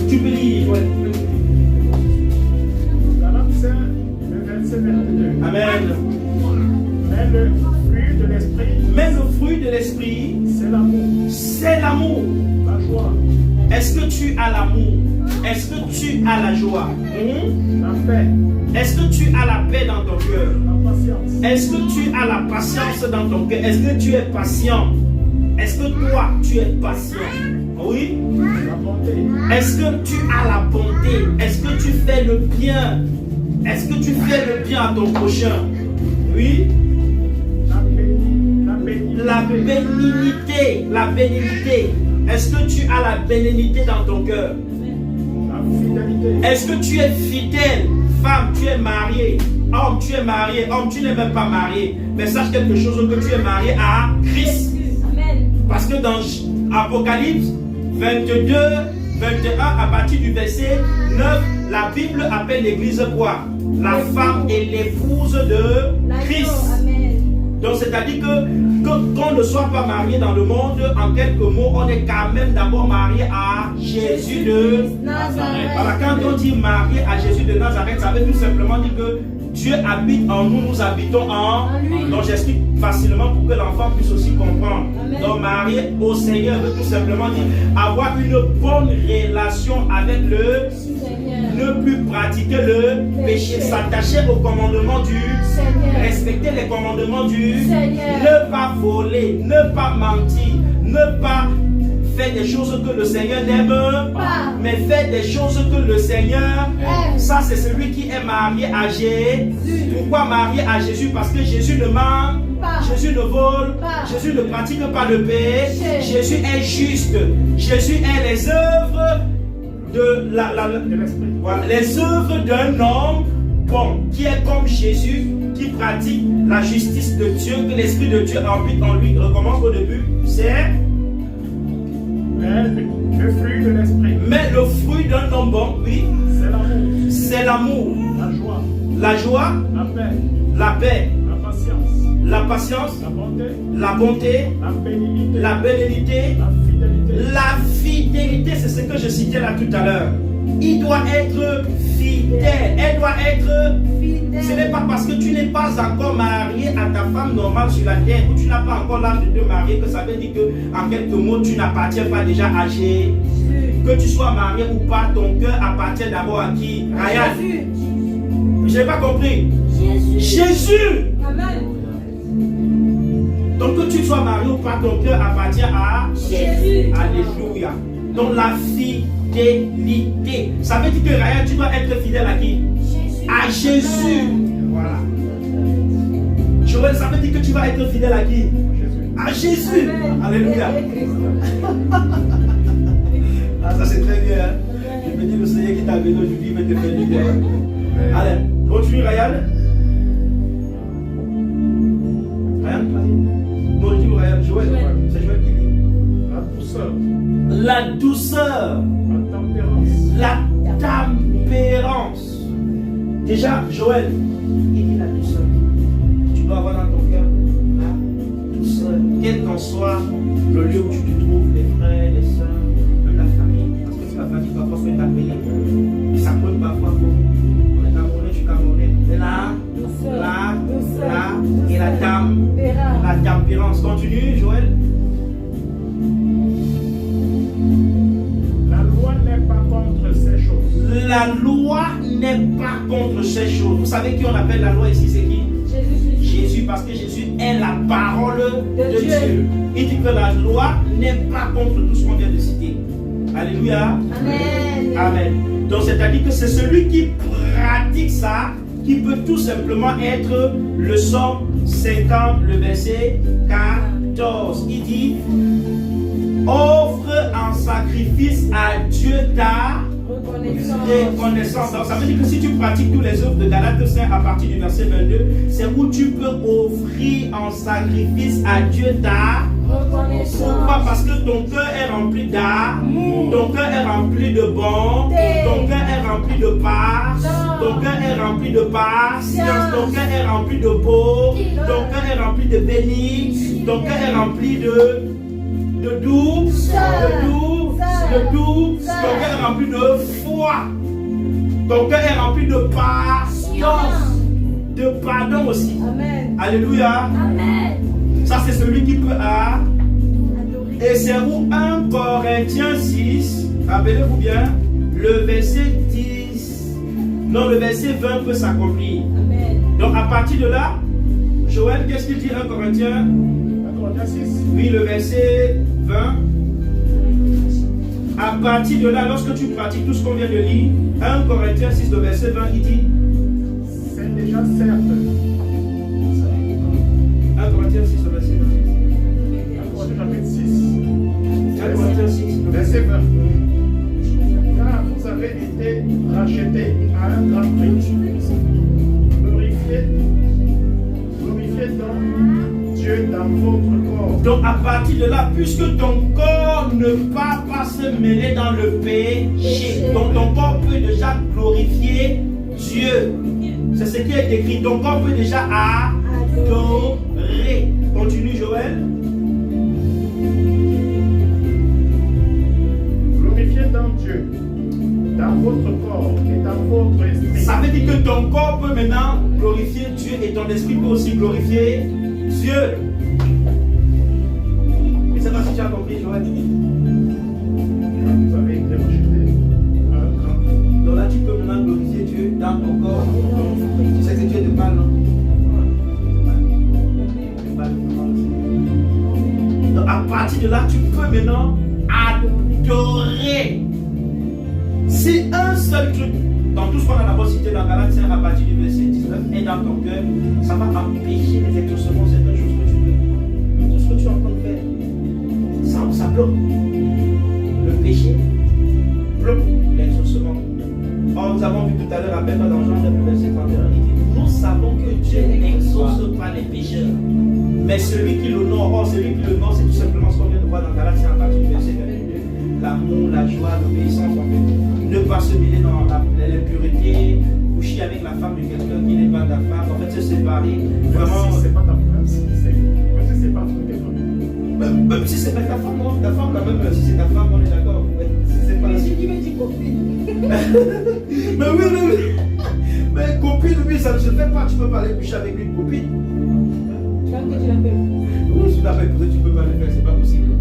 Tu peux lire. Ouais. Galates 5, le verset 22. Amen. Mais le fruit de l'esprit, c'est l'amour. C'est l'amour. La joie. Est-ce que tu as l'amour? Est-ce que tu as la joie? La paix. Est-ce que tu as la paix dans ton cœur? La patience. Est-ce que tu as la patience dans ton cœur? Est-ce que tu es patient? Est-ce que toi, tu es patient? Oui? La bonté. Est-ce que tu as la bonté? Est-ce que tu fais le bien? Est-ce que tu fais le bien à ton prochain? Oui? La bénignité. La bénignité. Est-ce que tu as la bénignité dans ton cœur? La fidélité. Est-ce que tu es fidèle Femme, tu es mariée. Homme, tu es marié. Homme, tu n'es même pas marié. Mais sache quelque chose, que tu es marié à Christ. Amen. Parce que dans Apocalypse 22, 21, à partir du verset 9, la Bible appelle l'église quoi? La femme et l'épouse de Christ. Amen. Donc c'est-à-dire que qu'on ne soit pas marié dans le monde, en quelques mots, on est quand même d'abord marié à Jésus de Nazareth. Voilà, quand on dit marié à Jésus de Nazareth, ça veut tout simplement dire que Dieu habite en nous, nous habitons en lui. Donc j'explique facilement pour que l'enfant puisse aussi comprendre. Amen. Donc marié au Seigneur veut tout simplement dire avoir une bonne relation avec le Seigneur. ne plus pratiquer le péché, s'attacher au commandement du Seigneur. respecter les commandements du Seigneur. ne pas voler, ne pas mentir, ne pas faire des choses que le Seigneur n'aime Pas. mais faire des choses que le Seigneur Aime. Ça c'est celui qui est marié à Jésus. Pourquoi marié à Jésus? Parce que Jésus ne ment Pas. Jésus ne vole, Pas. Jésus ne pratique pas le péché, Péché. Jésus est juste, Jésus est les œuvres de de l'esprit. voilà, les œuvres d'un homme bon, qui est comme Jésus, qui pratique la justice de Dieu, que l'Esprit de Dieu habite en lui. Recommence au début, c'est Mais le fruit de l'esprit, mais le fruit d'un homme bon, oui, c'est l'amour, c'est l'amour, la joie, la joie, la paix, la paix, la patience, la patience, la bonté, la bonté, la bénignité, la bénédicité, la fidélité. la fidélité, c'est ce que je citais là tout à l'heure. Il doit être fidèle, elle doit être Fidèle. Ce n'est pas parce que tu n'es pas encore marié à ta femme normale sur la terre ou tu n'as pas encore l'âge de te marier que ça veut dire que en quelques mots tu n'appartiens pas déjà à Jésus. Que tu sois marié ou pas, ton cœur appartient d'abord à qui? Ryan. Jésus. Je n'ai pas compris. Jésus. Jésus. Amen. Donc que tu sois marié ou pas, ton cœur appartient à Jésus. Alléluia. Donc la fidélité. Ça veut dire que Ryan, tu dois être fidèle à qui? Jésus. À Jésus. Voilà. Joël, ça veut dire que tu vas être fidèle à qui? Jésus. À Jésus. Amen. Alléluia. Ah, ça c'est très bien. Hein? Je me dis le Seigneur qui t'a béni aujourd'hui va te faire du bien. Allez, continue Ryan. Ryan, vas-y. Non, dis Ryan, Joël. Joël. C'est Joël qui dit. La douceur, La douceur, la tempérance, la tempérance. Déjà, Joël, il dit la douceur. Tu dois avoir dans ton cœur la douceur. Quel qu'en soit le lieu où tu te trouves, les frères, les sœurs, même la famille. Parce que si la famille parfois peut t'appeler, ça peut parfois. On est Camerounais, je suis Camerounais. Mais là, et la tempérance. Continue, Joël. la loi n'est pas contre ces choses. La loi n'est pas contre ces choses. Vous savez qui on appelle la loi ici, c'est qui? Jésus, parce que Jésus est la parole de Dieu. Il dit que la loi n'est pas contre tout ce qu'on vient de citer. Alléluia. Amen. Amen. Donc c'est-à-dire que c'est celui qui pratique ça qui peut tout simplement être le psaume 50, le verset 14. Il dit: offre en sacrifice à Dieu ta reconnaissance. Donc ça veut dire que si tu pratiques tous les œuvres de Galates 5 à partir du verset 22, c'est où tu peux offrir en sacrifice à Dieu ta reconnaissance. Pourquoi? Parce que ton cœur est rempli d'amour, ton cœur est rempli de bonté, ton cœur est rempli de paz, ton cœur est rempli de patience, ton cœur est rempli de beau, ton cœur est rempli de béni, ton cœur est rempli de douce, ton cœur est rempli de foi, ton cœur est rempli de patience, de pardon aussi. Amen. Alléluia. Amen. Ça c'est celui qui peut et c'est où 1 Corinthiens 6, rappelez-vous bien, le verset 10, non le verset 20 peut s'accomplir. Amen. Donc à partir de là, Joël, qu'est-ce qu'il dit 1 Corinthiens? 1 Corinthiens 6. Oui, le verset 20. À partir de là, lorsque tu pratiques tout ce qu'on vient de lire, 1 Corinthiens 6, le verset 20, il dit, C'est déjà certes. 1 Corinthiens 6, le verset 20. 1 Corinthiens chapitre 6. 1 Corinthiens 6, le Verset verset 20. 20. Car vous avez été rachetés à un grand prix. dans votre corps. Donc à partir de là, puisque ton corps ne va pas se mêler dans le péché, donc ton corps peut déjà glorifier Dieu. C'est ce qui est écrit. Ton corps peut déjà adorer. Continue Joël. Glorifiez donc Dieu dans votre corps et dans votre esprit. Ça veut dire que ton corps peut maintenant glorifier Dieu et ton esprit peut aussi glorifier Dieu. Mais c'est pas si tu as compris, Joël. Vous avez été rejeté à un grand. Donc là, tu peux maintenant glorifier Dieu dans ton corps. Tu sais que Dieu te parle, non? Donc à partir de là, tu peux maintenant adorer. Si un seul truc, dans tout ce qu'on a d'abord cité dans Galates à partir du verset 19, est dans ton cœur, ça va empêcher les exaucements, certaines choses que tu veux. Tout ce que tu es en train de faire, ça bloque. Le péché bloque l'exaucement. Or, nous avons vu tout à l'heure, rappelle-toi dans Jean 9, verset 31, il dit, nous savons que Dieu n'exauce pas les pécheurs, mais celui qui l'honore. Or, celui qui l'honore, c'est tout simplement ce qu'on vient de voir dans Galates à partir du verset 22. L'amour, la joie, l'obéissance, en fait. Ne pas se mêler dans l'impureté, coucher avec la femme de quelqu'un qui n'est pas ta femme, en fait se séparer. Vraiment, Si c'est pas ta femme, si c'est pas ton téléphone. même si c'est pas ta femme, non, ta femme quand même, si c'est ta femme, on est d'accord. Mais si c'est pas Si tu me dis copine. Mais oui. Mais copine, oui, ça ne se fait pas. Tu peux pas aller coucher avec une copine. Tu vois que tu l'appelles. Oui, si tu l'appelles, peut-être tu peux pas le faire, c'est pas possible.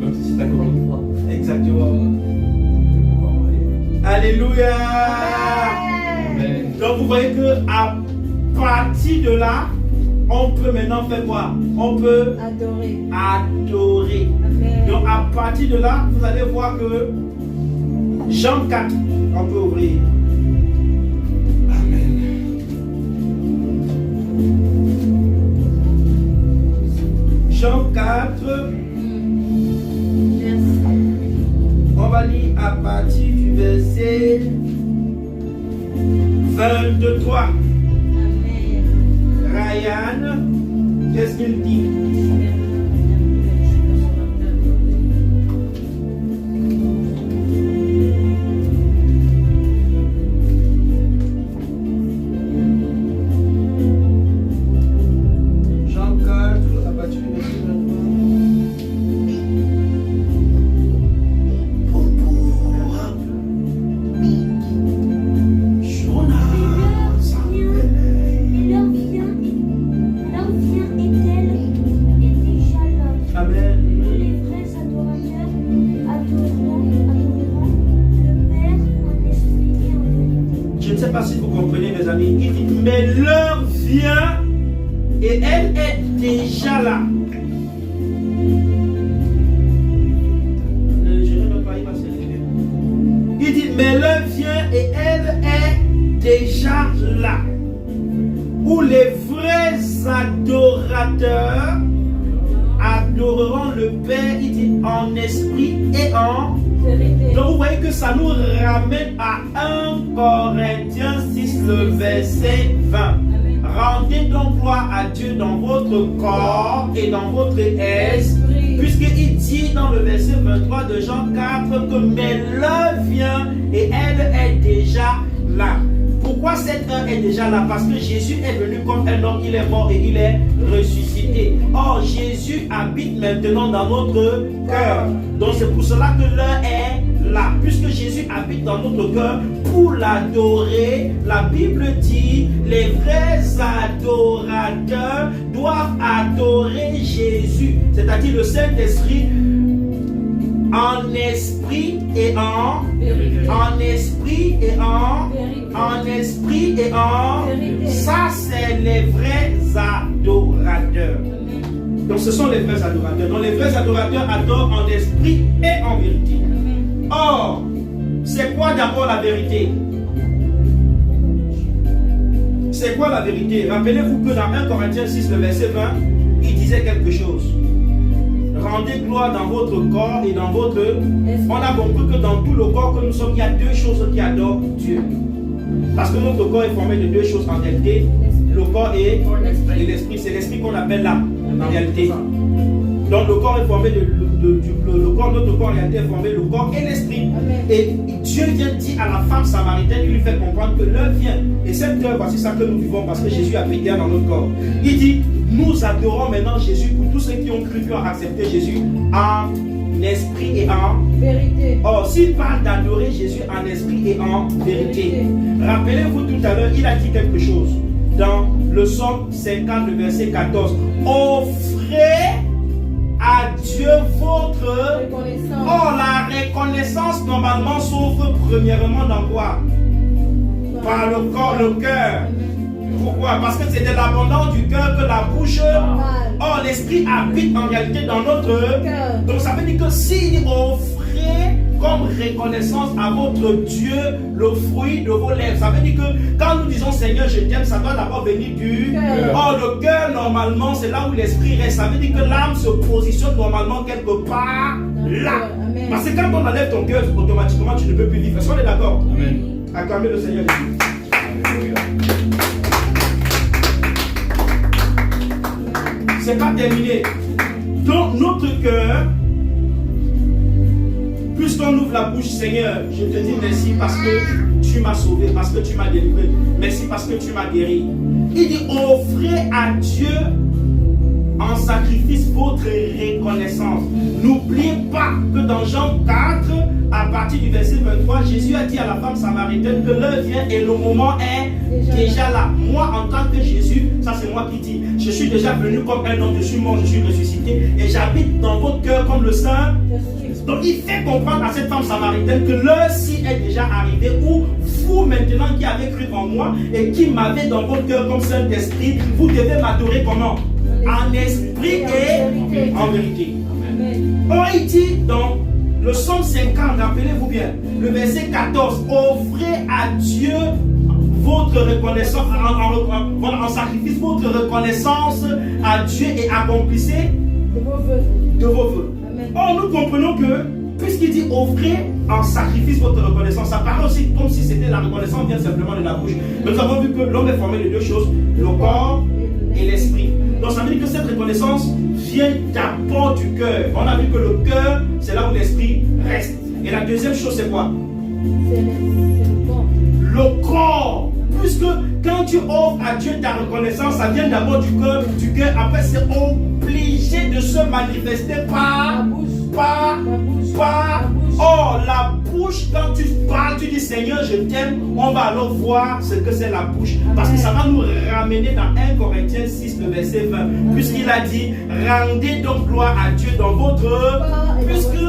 Même si c'est ta copine. Exactement. Alléluia. Amen. Donc vous voyez que à partir de là, on peut maintenant faire quoi? On peut Adorer. adorer. Amen. Donc à partir de là, vous allez voir que Jean 4, on peut ouvrir. Amen. Jean 4, on va lire à partir du verset 23. Amen. Ryan, qu'est-ce qu'il dit? Jean 4, à partir du verset 23. Amen. Les vrais adorateurs adoreront le Père en esprit et en vérité. Je ne sais pas si vous comprenez, mes amis. Il dit, mais l'heure vient et elle est déjà là. Je ne veux pas y passer. Il dit, mais l'heure vient et elle est déjà là. Où les vrais adorateurs adoreront le Père, il dit, en esprit et en... Vérité. Donc vous voyez que ça nous ramène à 1 Corinthiens 6, le verset 20. Amen. Rendez donc gloire à Dieu dans votre corps et dans votre esprit. Puisqu'il dit dans le verset 23 de Jean 4 que mais l'heure vient et elle est déjà là. Pourquoi cette heure est déjà là? Parce que Jésus est venu comme un homme, il est mort et il est ressuscité. Or, Jésus habite maintenant dans notre cœur. Donc c'est pour cela que l'heure est là. Puisque Jésus habite dans notre cœur, pour l'adorer, la Bible dit, les vrais adorateurs doivent adorer Jésus. C'est-à-dire le Saint-Esprit en esprit et en Vérité. esprit et en esprit et en Vérité. ça c'est les vrais adorateurs. Amen. Donc ce sont les vrais adorateurs. Donc les vrais adorateurs adorent en esprit et en vérité. Amen. Or, c'est quoi d'abord la vérité? C'est quoi la vérité? Rappelez-vous que dans 1 Corinthiens 6, le verset 20, il disait quelque chose. Rendez gloire dans votre corps et dans votre... On a compris que dans tout le corps que nous sommes, il y a deux choses qui adorent Dieu. Parce que notre corps est formé de deux choses en réalité. Le corps et l'esprit. C'est l'esprit qu'on appelle l'âme. en réalité. Donc le corps est formé notre corps en réalité est formé le corps et l'esprit. Et Dieu vient dire à la femme samaritaine, il lui fait comprendre que l'heure vient. Et cette heure, voici ça que nous vivons parce que Jésus a pris terre dans notre corps. Il dit, nous adorons maintenant Jésus pour tous ceux qui ont cru, qui ont accepté Jésus en esprit et en vérité. Or, s'il parle d'adorer Jésus en esprit et en vérité, rappelez-vous tout à l'heure, il a dit quelque chose dans le psaume 50, le verset 14. Offrez à Dieu votre reconnaissance. Oh, la reconnaissance normalement s'ouvre premièrement dans quoi? Par le corps, le cœur. Pourquoi? Parce que c'est de l'abondance du cœur que la bouche. Or, l'esprit habite en réalité dans notre cœur. Donc ça veut dire que s'il offrait comme reconnaissance à votre Dieu le fruit de vos lèvres, ça veut dire que quand nous disons Seigneur je t'aime, ça doit d'abord venir du cœur. Or le cœur normalement c'est là où l'esprit reste. Ça veut dire que l'âme se positionne normalement quelque part là. Amen. Parce que quand on enlève ton cœur, automatiquement tu ne peux plus vivre. Est-ce qu'on est d'accord? Amen. Acclamez le Seigneur Jésus. Alléluia. C'est pas terminé. Donc notre cœur, puisqu'on ouvre la bouche, Seigneur, je te dis merci parce que tu m'as sauvé, parce que tu m'as délivré. Merci parce que tu m'as guéri. Il dit offrez à Dieu en sacrifice votre reconnaissance. N'oubliez pas que dans Jean 4, à partir du verset 23, Jésus a dit à la femme samaritaine que l'heure vient et le moment est déjà là. Moi, en tant que Jésus, ça c'est moi qui dis, je suis déjà venu comme un homme, je suis mort, je suis ressuscité et j'habite dans votre cœur comme le Saint. Donc il fait comprendre à cette femme samaritaine que l'heure-ci est déjà arrivée où vous maintenant qui avez cru en moi et qui m'avez dans votre cœur comme Saint-Esprit, vous devez m'adorer comment? En esprit et en vérité. Or il dit dans le psaume 50, rappelez-vous bien, le verset 14, offrez à Dieu votre reconnaissance, en sacrifice votre reconnaissance à Dieu et accomplissez de vos vœux. Or nous comprenons que puisqu'il dit offrez en sacrifice votre reconnaissance, ça paraît aussi comme si c'était la reconnaissance vient simplement de la bouche. Mais nous avons vu que l'homme est formé de deux choses, le corps et l'esprit. Donc ça veut dire que cette reconnaissance vient d'abord du cœur. On a vu que le cœur, c'est là où l'esprit reste. Et la deuxième chose, c'est quoi? C'est le corps. Le corps. Puisque quand tu offres à Dieu ta reconnaissance, ça vient d'abord du cœur. Après, c'est obligé de se manifester par La bouche. Or, la bouche, quand tu parles, tu dis Seigneur, je t'aime, on va alors voir ce que c'est la bouche. Parce que ça va nous ramener dans 1 Corinthiens 6, le verset 20. Puisqu'il a dit, rendez donc gloire à Dieu dans votre... Puisque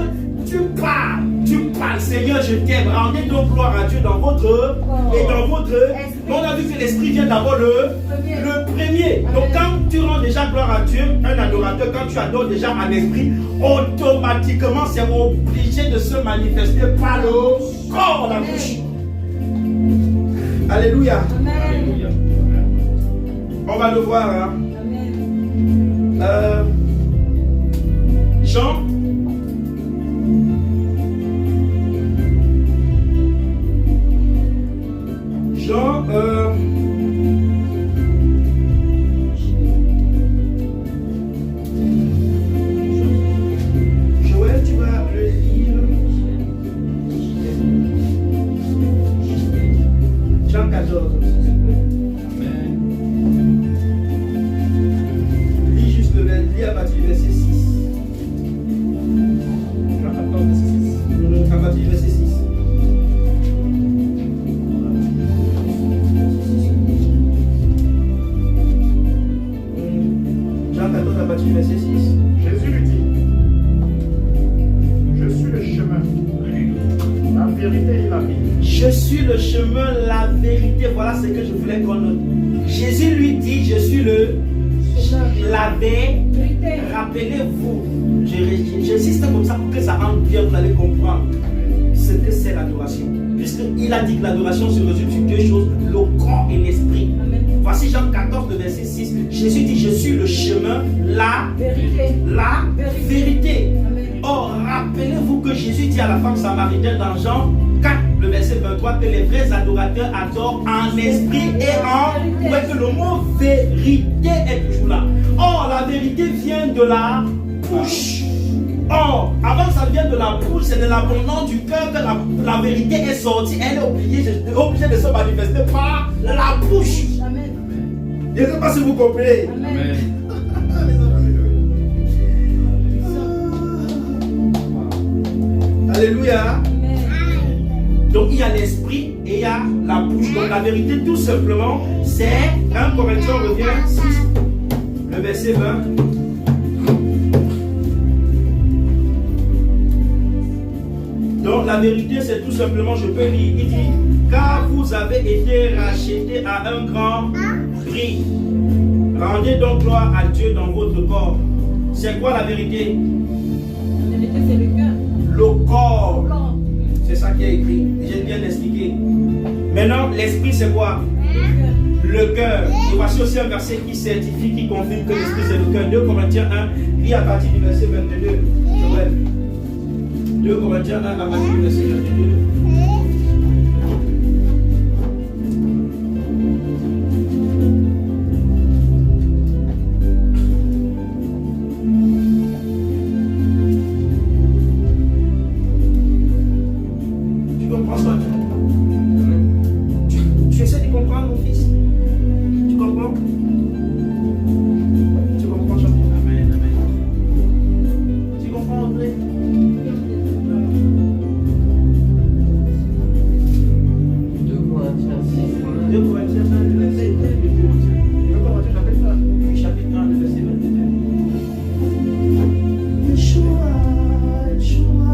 tu parles, Seigneur, je t'aime, rendez donc gloire à Dieu dans votre... Et dans votre... On a vu que l'esprit vient d'abord le premier. Donc quand tu rends déjà gloire à Dieu, un adorateur, quand tu adores déjà en esprit, automatiquement c'est obligé de se manifester par le corps, la bouche. Alléluia. Alléluia. On va le voir. Hein. Jean. Joël, tu vas le lire. Jean 14. Amen. Lis juste le verset, lis à partir du verset 6. Jean 14, verset 6. À partir du verset 6. Jean 14 à partir du verset 6. Jésus lui dit, je suis le chemin, la vérité et la vie. Je suis le chemin, la vérité. Voilà ce que je voulais qu'on note. Jésus lui dit, je suis la vérité. Rappelez-vous, j'insiste comme ça pour que ça rentre bien, vous allez comprendre ce que c'est l'adoration. Puisqu'il a dit que l'adoration se résume sur deux choses, le corps et l'esprit. Voici Jean 14, le verset 6. Jésus dit, je suis le chemin, la vérité. Or, rappelez-vous que Jésus dit à la femme samaritaine dans Jean 4, le verset 23, que les vrais adorateurs adorent en esprit et en... Ouais, que le mot vérité est toujours là. Or, la vérité vient de la bouche. Or, avant que ça vienne de la bouche, c'est de l'abondance du cœur que la vérité est sortie. Elle est obligée de se manifester par la bouche. Amen. Je ne sais pas si vous comprenez. Amen. Alléluia. Amen. Donc il y a l'esprit et il y a la bouche. Donc la vérité tout simplement, c'est 1 Corinthiens revient 6, le verset 20. Donc la vérité c'est tout simplement, je peux lire, il dit, car vous avez été rachetés à un grand prix. Rendez donc gloire à Dieu dans votre corps. C'est quoi la vérité? La vérité, c'est le cœur. Le corps. Corps. C'est ça qui est écrit. J'ai bien expliqué. Maintenant, l'esprit, c'est quoi? Le cœur. Et voici aussi un verset qui certifie, qui confirme que l'esprit, c'est le cœur. 2 Corinthiens 1, lis à partir du verset 22. Joël. 2 Corinthiens 1, à partir du verset 22. Tu essaies de comprendre, mon fils? Tu comprends? Tu comprends, champion? Amen, amen. Tu comprends, André? 2 Corinthiens 1, le verset 22. 2 Corinthiens chapitre 1. Chapitre 1, le verset 22. Yeshua, Yeshua.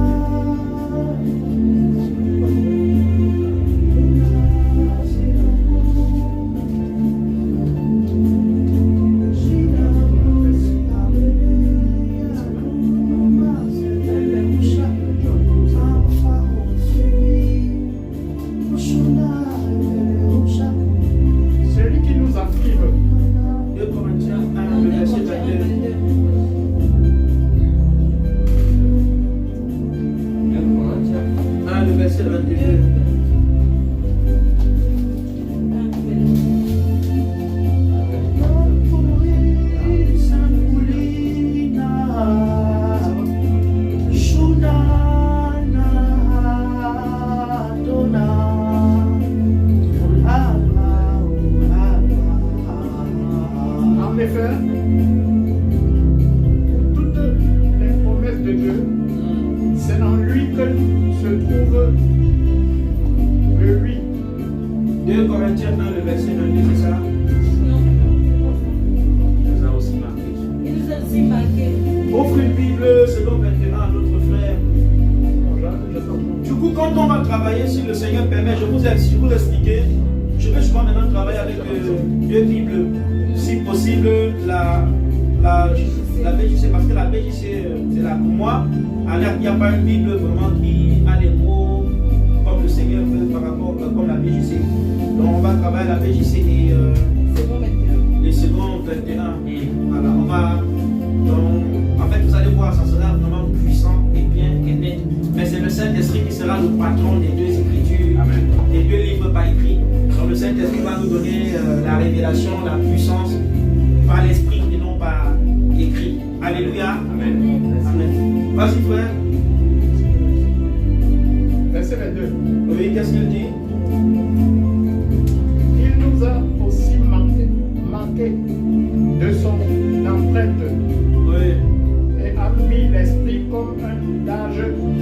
Celui qui nous affirme. 2 Corinthiens 1, le verset 22. 1, le verset 22. En effet, toutes les promesses de Dieu, c'est en lui que se trouve le oui. 2 Corinthiens 1, le verset 22, c'est ça? Ça a aussi marqué. Il nous a aussi marqué. Offre une Bible selon maintenant à notre frère. Du coup, quand on va travailler, si le Seigneur permet, je vous expliquer, je vais souvent maintenant travailler avec 2 Bibles. Si possible, la BJC, parce que la BJC, c'est là pour moi. Alors, il n'y a pas une Bible vraiment qui a les mots comme le Seigneur veut par rapport comme la BJC. Donc, on va travailler la BJC et C'est bon maintenant. les secondes 21. Et voilà, on va. Donc, en fait, vous allez voir, ça sera vraiment puissant et bien et net. Mais c'est le Saint-Esprit qui sera le patron des 2 écritures, Amen. des 2 livres pas écrits. Donc, le Saint-Esprit va nous donner la révélation, la puissance par l'Esprit et non par écrit. Alléluia. Amen. Amen. Vas-y, frère. Verset 22. Oui, qu'est-ce qu'il dit? Il nous a aussi marqué de son empreinte Oui. et a mis l'esprit comme un gage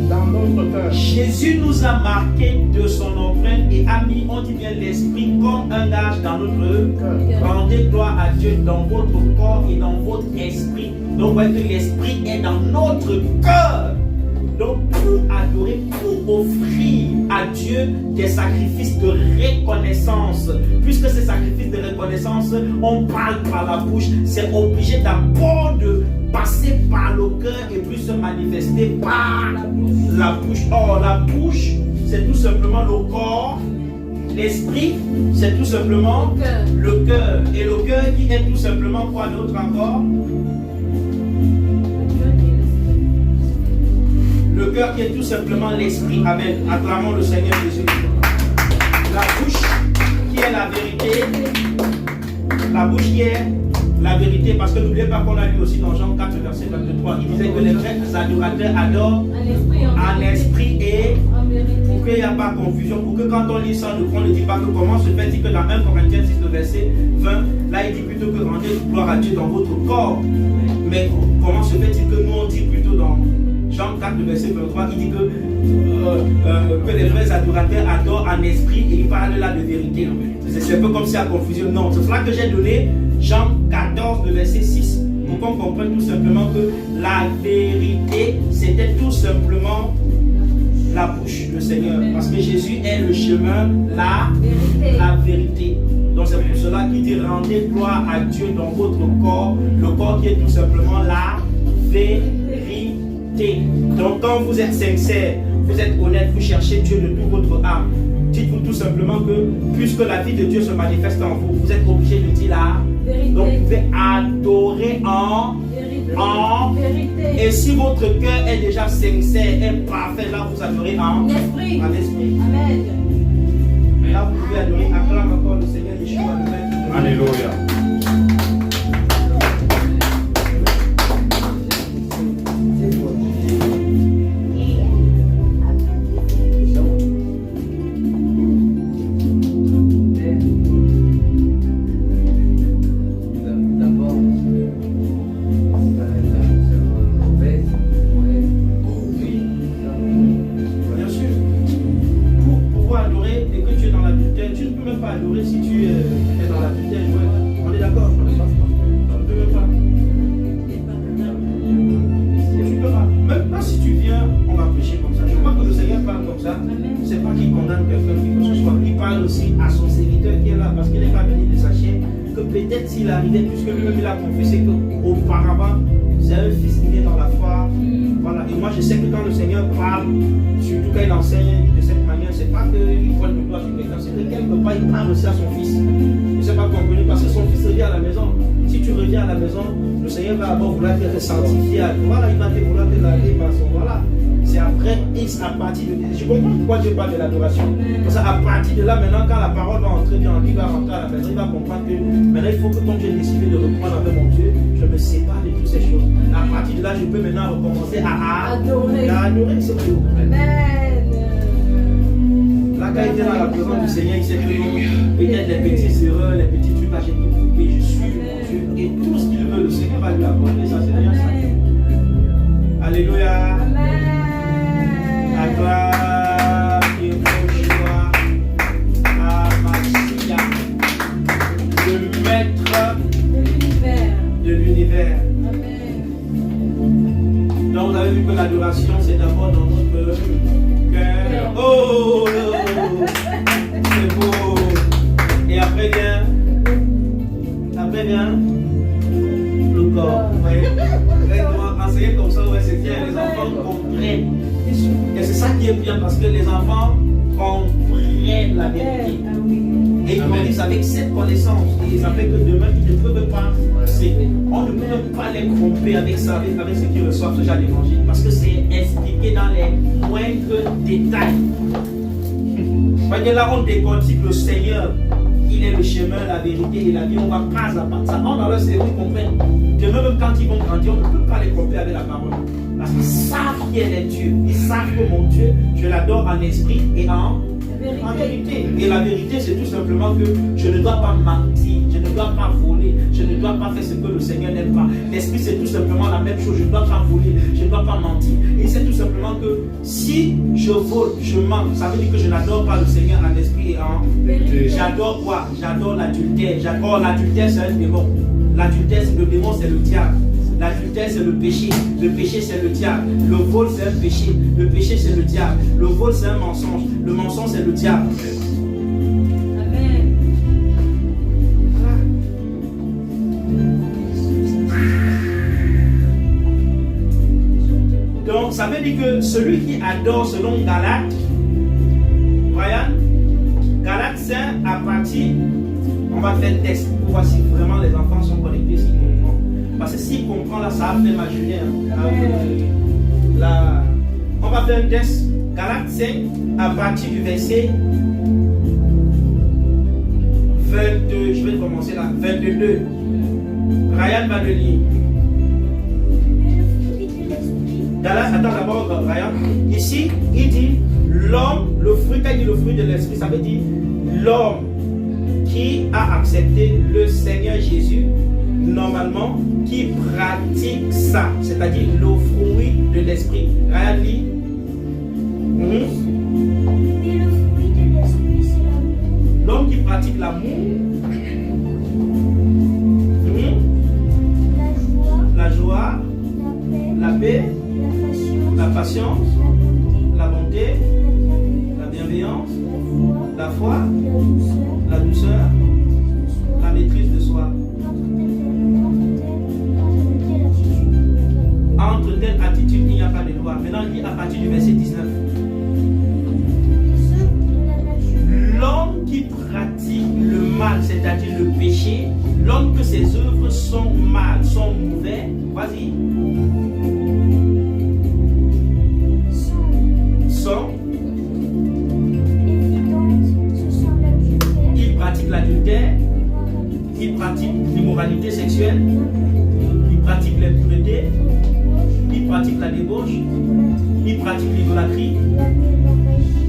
dans notre cœur. Jésus nous a marqué de son empreinte et a mis, on dit bien, l'Esprit comme un gage dans notre cœur. Rendez gloire à Dieu dans votre corps et dans votre esprit. Donc, vous voyez que l'Esprit est dans notre cœur. Donc, pour adorer, pour offrir à Dieu des sacrifices de reconnaissance, puisque ces sacrifices de reconnaissance, on parle par la bouche, c'est obligé d'abord de passer par le cœur et puis se manifester par la bouche. Or, la bouche, c'est tout simplement le corps. L'esprit, c'est tout simplement le cœur. Et le cœur qui est tout simplement quoi d'autre encore? Le le cœur qui est tout simplement l'esprit. Amen. Acclamons le Seigneur Jésus. La bouche qui est la vérité. La bouche qui est la vérité. Parce que n'oubliez pas qu'on a lu aussi dans Jean 4, verset 23. Il disait que les vrais adorateurs adorent en esprit et en vérité. pour qu'il n'y ait pas confusion. Pour que quand on lit ça, on ne dit pas que comment se fait-il que dans 1 Corinthiens 6, le verset 20, là il dit plutôt que rendez gloire à Dieu dans votre corps. Mais comment se fait-il que nous on dit plutôt dans Jean 4, le verset 23, il dit que les vrais adorateurs adorent en esprit et il parle là de vérité. C'est un peu comme si à confusion. Non, c'est cela que j'ai donné Jean 14, le verset 6, pour qu'on comprenne tout simplement que la vérité, c'était tout simplement la bouche du Seigneur. Parce que Jésus est le chemin, la vérité. Donc c'est pour cela qu'il dit rendez gloire à Dieu dans votre corps, le corps qui est tout simplement la vérité. Donc quand vous êtes sincère, vous êtes honnête, vous cherchez Dieu de toute votre âme. Dites-vous tout simplement que puisque la vie de Dieu se manifeste en vous, vous êtes obligé de dire la vérité. Donc vous pouvez adorer en vérité. Et si votre cœur est déjà sincère, est parfait, là vous adorez en esprit. Amen. Là vous pouvez adorer. Acclame encore le Seigneur Yeshua, le Maître. Alléluia. S'il arrivait, puisque lui-même il a confessé qu'auparavant, c'est un fils né dans la foi. Voilà. Et moi je sais que quand le Seigneur parle, surtout quand il enseigne de cette manière, c'est pas qu'il pointe le doigt sur quelqu'un, c'est que quelque part il parle aussi à son fils. Je ne sais pas compris, parce que son fils revient à la maison. Si tu reviens à la maison, le Seigneur va d'abord vouloir te sanctifier. Voilà, il va te vouloir te laver par son. Voilà. C'est après X à partir de. Je comprends pourquoi Dieu parle de l'adoration. Parce qu'à partir de là, maintenant, quand la parole va entrer dans lui, va rentrer à la maison, il va comprendre que maintenant il faut que quand j'ai décidé de reprendre avec mon Dieu, je me sépare de toutes ces choses. À partir de là, je peux maintenant recommencer à adorer. C'est tout. Amen. Là, quand il était dans la présence du Seigneur, il sait que peut-être les petites erreurs, les petits trucs, là, j'ai tout coupé, je suis mon Dieu. Et tout ce qu'il veut, le Seigneur va lui apporter. Ça, c'est rien ça. Alléluia. Amen. Acclame Yehoshua Amasia, le maître de l'univers. Donc vous avez vu que l'adoration c'est d'abord dans notre cœur. Oh, c'est beau. Et après vient le corps. Enseigner comme ça, ouais, c'est bien, les enfants comprennent. Et c'est ça qui est bien parce que les enfants comprennent la vérité. Et ils grandissent avec cette connaissance. Et ça fait que demain, ils ne peuvent pas. On ne peut pas les tromper avec ça, avec ce qu'ils reçoivent déjà l'évangile. Parce que c'est expliqué dans les moindres détails. Voyez là, on décortique le Seigneur. Il est le chemin, la vérité et la vie. On va pas à part ça. On dans leur cerveau, ils comprennent. Demain, même quand ils vont grandir, on ne peut pas les tromper avec la parole. Parce qu'ils savent qui est Dieu. Ils savent que mon Dieu, je l'adore en esprit et en vérité. Et la vérité, c'est tout simplement que je ne dois pas mentir, je ne dois pas voler, je ne dois pas faire ce que le Seigneur n'aime pas. L'esprit, c'est tout simplement la même chose. Je ne dois pas voler, je ne dois pas mentir. Et c'est tout simplement que si je vole, je mens, ça veut dire que je n'adore pas le Seigneur en esprit et en vérité. J'adore quoi? J'adore l'adultère. J'adore l'adultère, c'est un démon. L'adultère, le démon, c'est le diable. L'adultère, c'est le péché. Le péché, c'est le diable. Le vol, c'est un péché. Le péché, c'est le diable. Le vol, c'est un mensonge. Le mensonge, c'est le diable. Amen. Donc, ça veut dire que celui qui adore selon Galates, Brian, Galates 5 à partir, on va faire le test pour voir si vraiment les enfants sont connectés, s'ils comprennent. Parce que s'ils comprennent, là, ça va faire ma journée. Hein. Là, On va faire un test. Galates 5, à partir du verset 22. Je vais commencer là. 22. Ryan va le lire. Galates, attends d'abord, Ryan. Ici, il dit l'homme, le fruit, quand il dit le fruit de l'esprit, ça veut dire l'homme qui a accepté le Seigneur Jésus, normalement, qui pratique ça, c'est-à-dire le fruit de l'esprit. Ryan lit. Mais le fruit de l'esprit, c'est l'amour. L'homme qui pratique l'amour, la joie, la paix, la patience, la bonté, la bienveillance, la foi, la douceur, la maîtrise de soi. Entre telle attitude, il n'y a pas de loi. Maintenant, il dit à partir du verset 19. L'homme qui pratique le mal, c'est-à-dire le péché, l'homme que ses œuvres sont mal, sont mauvais, vas-y. Il pratique l'adultère, il pratique l'immoralité sexuelle, il pratique l'impureté, il pratique la débauche, il pratique l'idolâtrie,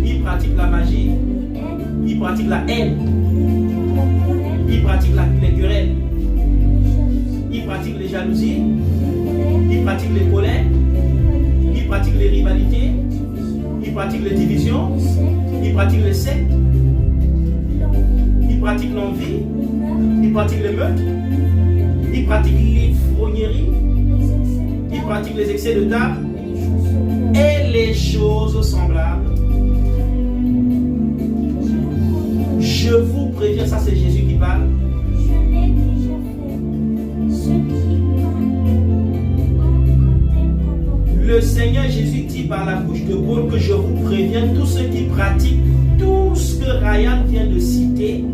il pratique la magie, il pratique la haine, il pratique les querelles, il pratique les jalousies, il pratique les colères, il pratique les rivalités, il pratique les divisions, il pratique les sectes, il pratique l'envie, il pratique les meurtres, il pratique l'ivrognerie, il pratique les excès de table et les choses semblables. Je vous préviens, ça c'est Jésus qui parle. Je l'ai déjà fait. Ceux qui parlent en tel comportement. Le Seigneur Jésus dit par la bouche de Paul que je vous préviens, tous ceux qui pratiquent tout ce que Ryan vient de citer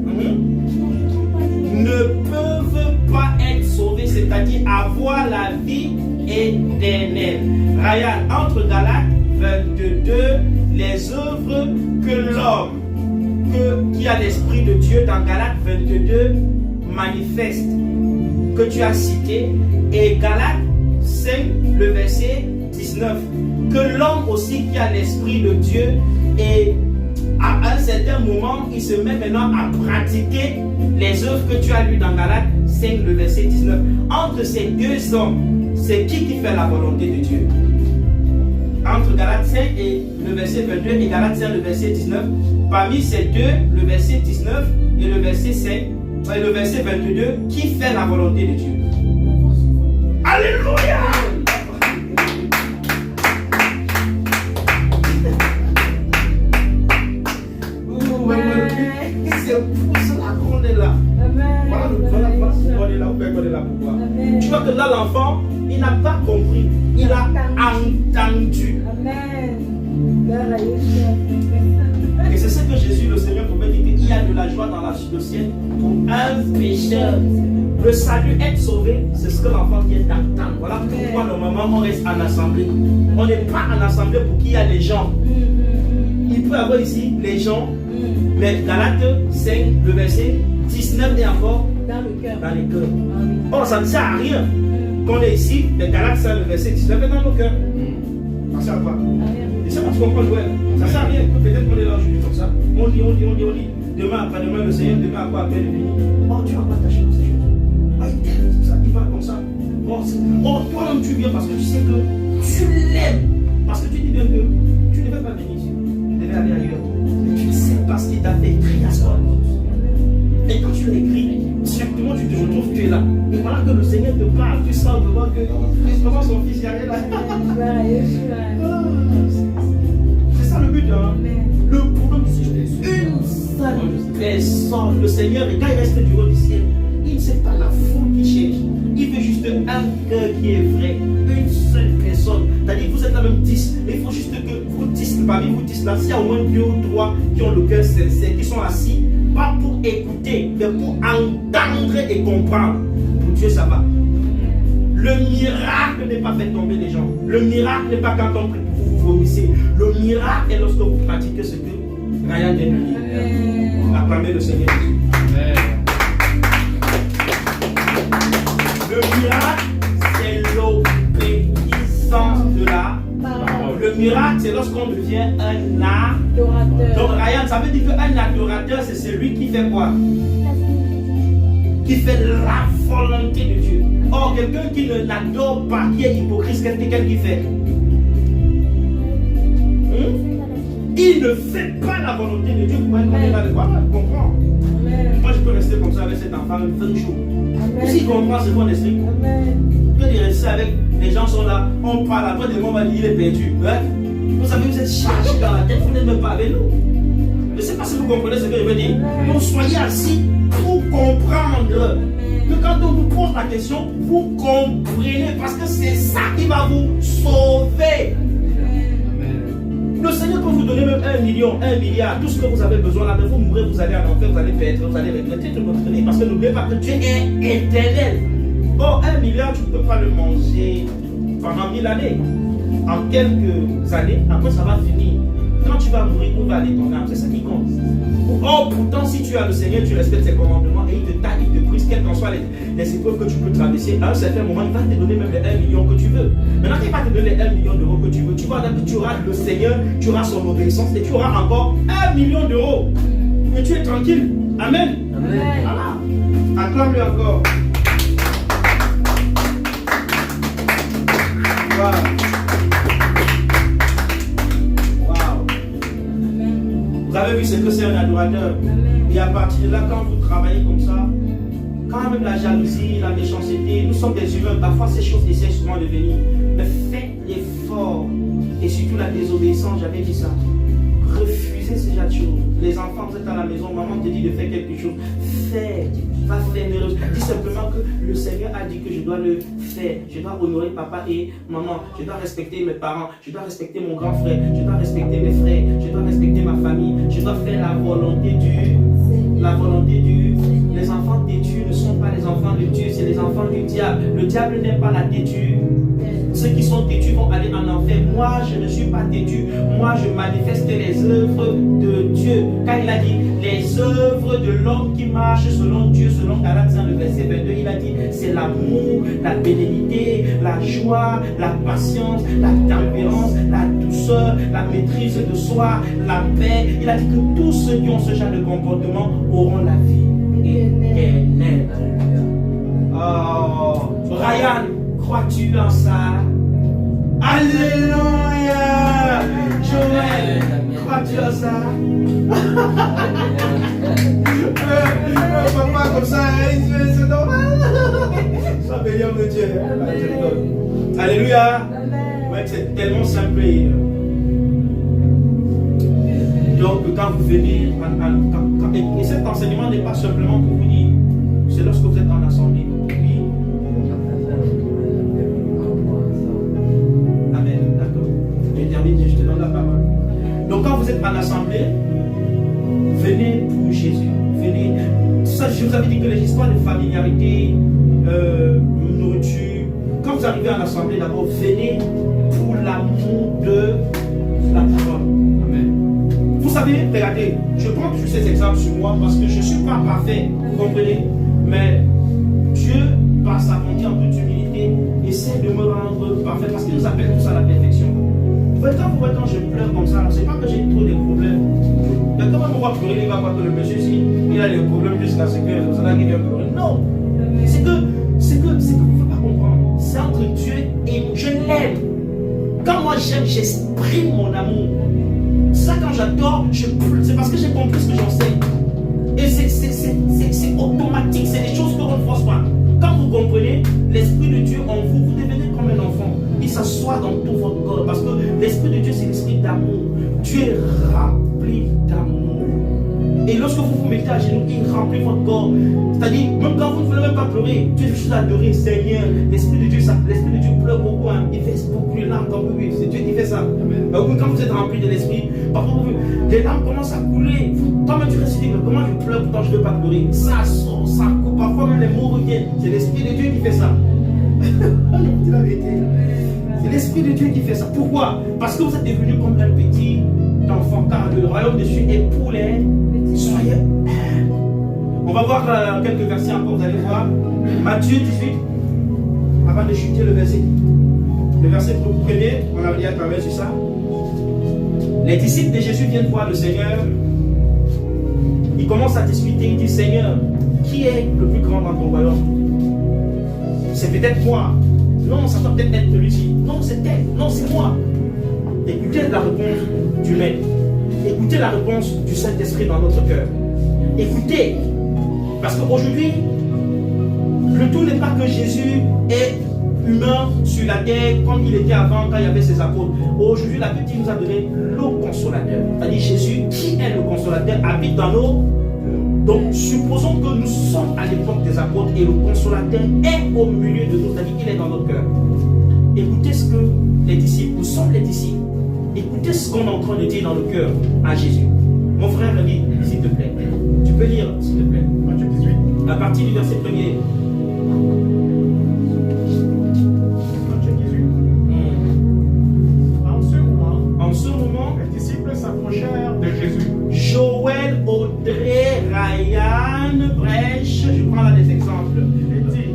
ne peuvent pas être sauvés, c'est-à-dire avoir la vie éternelle. Ryan, entre Galates 22, les œuvres que l'homme qui a l'Esprit de Dieu dans Galates 22 manifeste, que tu as cité, et Galates 5, le verset 19, que l'homme aussi qui a l'Esprit de Dieu, et à un certain moment, il se met maintenant à pratiquer les œuvres que tu as lues dans Galates 5, le verset 19. Entre ces deux hommes, c'est qui fait la volonté de Dieu? Entre Galates 5 et le verset 22 et Galates 5, le verset 19, parmi ces deux, le verset 19 et le verset 5, et le verset 22, qui fait la volonté de Dieu? Alléluia! C'est pour cela qu'on est là. Voilà pourquoi on est là. Pourquoi. Tu vois que là, l'enfant, il n'a pas compris. Il a entendu. Et c'est ce que Jésus, le Seigneur, pouvait dire qu'il y a de la joie dans le ciel pour un pécheur. Le salut, être sauvé, c'est ce que l'enfant vient d'entendre. Voilà pourquoi normalement on reste en assemblée. On n'est pas en assemblée pour qu'il y ait les gens. Il peut y avoir ici les gens, mais Galates 5, le verset 19 est encore dans le cœur. Dans les cœurs. Or, ça ne sert à rien qu'on est ici, mais Galates 5, le verset 19 est dans nos cœurs. Ça sert à quoi? Et c'est moi tu comprends, ouais. Ça sert à rien. Peut-être qu'on est là aujourd'hui comme ça. On lit. Demain, après-demain, le Seigneur, demain, après, après, le béni. Oh, tu vas pas tâcher dans ces choses. Oh, il t'aime comme ça, il va comme ça. Oh, toi-même, tu viens parce que tu sais que tu l'aimes. Parce que tu dis bien que tu ne devais pas venir ici. Tu devais aller ailleurs. Mais tu sais parce qu'il t'a fait écrire à soi. Et quand tu l'écris, directement tu te retrouves, tu es là. Et voilà que le Seigneur te parle, tu sens de voir que comment son fils y arrive là. C'est ça le but, hein. Le problème ici, c'est une seule personne. Le Seigneur, et quand il reste du haut du ciel, il ne sait pas la foule qui cherche. Il veut juste un cœur qui est vrai. Une seule personne. C'est-à-dire que vous êtes là même 10. Mais il faut juste que vous 10, parmi vous 10 là, s'il y a au moins 2 ou 3 qui ont le cœur sincère, qui sont assis, pas pour écouter, mais pour entendre et comprendre. Pour Dieu, ça va. Le miracle n'est pas fait tomber les gens. Le miracle n'est pas quand on prie. vomissez. Le miracle est lorsque vous pratiquez ce que Ryan vient de dire. Acclamez le Seigneur Jésus. Le miracle, c'est l'obéissance de la parole. Le miracle, c'est lorsqu'on devient un adorateur. Donc Ryan, ça veut dire qu'un adorateur, c'est celui qui fait quoi? Qui fait la volonté de Dieu. Or, quelqu'un qui ne l'adore pas, qui est hypocrite, qu'est-ce qu'il fait? Il ne fait pas la volonté de Dieu. Vous pouvez comprendre. Moi, je peux rester comme ça avec cet enfant 20 jours. S'il comprend ce qu'on explique, je peux rester avec les gens sont là, on parle, après des moments, il est perdu. Ouais? Vous savez, vous êtes chargé dans la tête, vous n'êtes même pas avec nous. Je ne sais pas si vous comprenez ce que je veux dire. Donc, soyez assis pour comprendre. Que quand on vous pose la question, vous comprenez, parce que c'est ça qui va vous sauver. Le Seigneur peut vous donner même 1 million, 1 milliard, tout ce que vous avez besoin là, mais vous mourrez, vous allez en enfer, vous allez perdre, vous allez regretter de votre vie. Parce que n'oubliez pas que Dieu est éternel. Bon, 1 milliard, tu ne peux pas le manger pendant 1000 années. En quelques années, après ça va finir. Quand tu vas mourir, où va aller ton âme? C'est ça qui compte. Or, pourtant, si tu as le Seigneur, tu respectes ses commandements et il te taille, il te brise, quelles qu'en soient les épreuves que tu peux traverser, à un certain moment, il va te donner même les 1 million que tu veux. Maintenant, il va te donner les 1 million d'euros que tu veux. Tu vois que tu auras le Seigneur, tu auras son obéissance et tu auras encore 1 million d'euros. Et tu es tranquille. Amen. Amen. Voilà. Acclame-le encore. Wow. Vous avez vu ce que c'est un adorateur. Et à partir de là, quand vous travaillez comme ça, quand même la jalousie, la méchanceté, nous sommes des humains, parfois ces choses essaient souvent de venir. Mais faites l'effort. Et surtout la désobéissance, j'avais dit ça. Refusez ces choses. Les enfants, vous êtes à la maison, maman te dit de faire quelque chose. Fais, va faire une heureuse. Dis simplement que le Seigneur a dit que je dois le faire. Je dois honorer papa et maman. Je dois respecter mes parents. Je dois respecter mon grand frère. Je dois respecter mes frères. Je dois respecter ma famille. Je dois faire la volonté du. Les enfants têtus ne sont pas les enfants de Dieu, c'est les enfants du diable. Le diable n'aime pas la têtue. Ceux qui sont têtus vont aller en enfer. Moi, je ne suis pas têtu. Moi, je manifeste les œuvres de Dieu. Car il a dit, les œuvres de l'homme qui marche selon Dieu, selon Galates 1, le verset 22, il a dit, c'est l'amour, la bénédignité, la joie, la patience, la tempérance, la douceur, la maîtrise de soi, la paix. Il a dit que tous ceux qui ont ce genre de comportement auront la vie éternelle. Oh, Ryan, crois-tu en ça? Alléluia! Joël, crois-tu en ça? Papa comme ça, c'est normal. Sois béni de Dieu. Alléluia! Ouais, c'est tellement simple. Donc quand vous venez, et cet enseignement n'est pas simplement pour vous dire, c'est lorsque vous êtes en assemblée. Oui. Amen, d'accord. Je termine, je te donne la parole. Donc quand vous êtes en assemblée, venez pour Jésus. Venez. Ça, je vous avais dit que les histoires de familiarité, nourriture, quand vous arrivez en assemblée, d'abord, venez pour l'amour de la parole. Vous savez, regardez, je prends tous ces exemples sur moi parce que je ne suis pas parfait, vous comprenez? Mais Dieu, par sa bonté en toute humilité, essaie de me rendre parfait parce qu'il nous appelle tous à la perfection. Quand je pleure comme ça, c'est pas que j'ai trop de problèmes. Mais quand on va pleurer, il va voir que le monsieur, il a des problèmes jusqu'à ce que ça va vient pleurer. Non! C'est que vous ne pouvez pas comprendre. C'est entre Dieu et moi. Je l'aime. Quand moi j'aime, j'exprime mon amour. Ça, quand j'adore, je pleure. C'est parce que j'ai compris ce que j'enseigne. Et c'est automatique, c'est des choses qu'on ne force pas. Quand vous comprenez l'Esprit de Dieu en vous, vous devenez comme un enfant. Il s'assoit dans tout votre corps. Parce que l'Esprit de Dieu, c'est l'Esprit d'amour. Dieu est rempli d'amour. Et lorsque vous vous mettez à genoux, il remplit votre corps. C'est-à-dire, même quand vous ne voulez même pas pleurer, Dieu est juste adoré, Seigneur. L'Esprit de Dieu pleure beaucoup. Hein. Il fait beaucoup de larmes comme oui, c'est Dieu qui fait ça. Mais quand vous êtes rempli de l'Esprit, parfois les larmes commencent à couler. Toi-même tu restes dit, mais comment je pleure pourtant je ne veux pas pleurer? Ça sort, ça coupe. Parfois même les mots reviennent. C'est l'Esprit de Dieu qui fait ça. C'est la vérité. C'est l'Esprit de Dieu qui fait ça. Pourquoi? Parce que vous êtes devenu comme un petit enfant, car le royaume de Dieu est pour les soyez. On va voir quelques versets encore, vous allez voir. Matthieu 18, avant de chuter le verset. Le verset premier, on a dit à travers sur ça. Les disciples de Jésus viennent voir le Seigneur. Ils commencent à discuter. Ils disent, Seigneur, qui est le plus grand dans ton royaume? C'est peut-être moi. Non, ça doit peut-être être celui-ci. Non, c'est elle. Non, c'est moi. Écoutez la réponse du Maître. Écoutez la réponse du Saint-Esprit dans notre cœur. Écoutez. Parce qu'aujourd'hui, le tout n'est pas que Jésus est humain sur la terre comme il était avant quand il y avait ses apôtres. Aujourd'hui, la Bible nous a donné le consolateur. C'est-à-dire Jésus, qui est le consolateur, habite dans nos. Donc, supposons que nous sommes à l'époque des apôtres et le consolateur est au milieu de nous, c'est-à-dire qu'il est dans notre cœur. Écoutez ce que les disciples, nous sommes les disciples. Écoutez ce qu'on est en train de dire dans le cœur à Jésus. Mon frère, lis, s'il te plaît. Tu peux lire, s'il te plaît. Matthieu 18. À partir du verset 1er. Matthieu 18. En ce moment, les disciples s'approchèrent de Jésus. Joël, Audrey, Ryan, Brèche, je prends là des exemples. Et dit,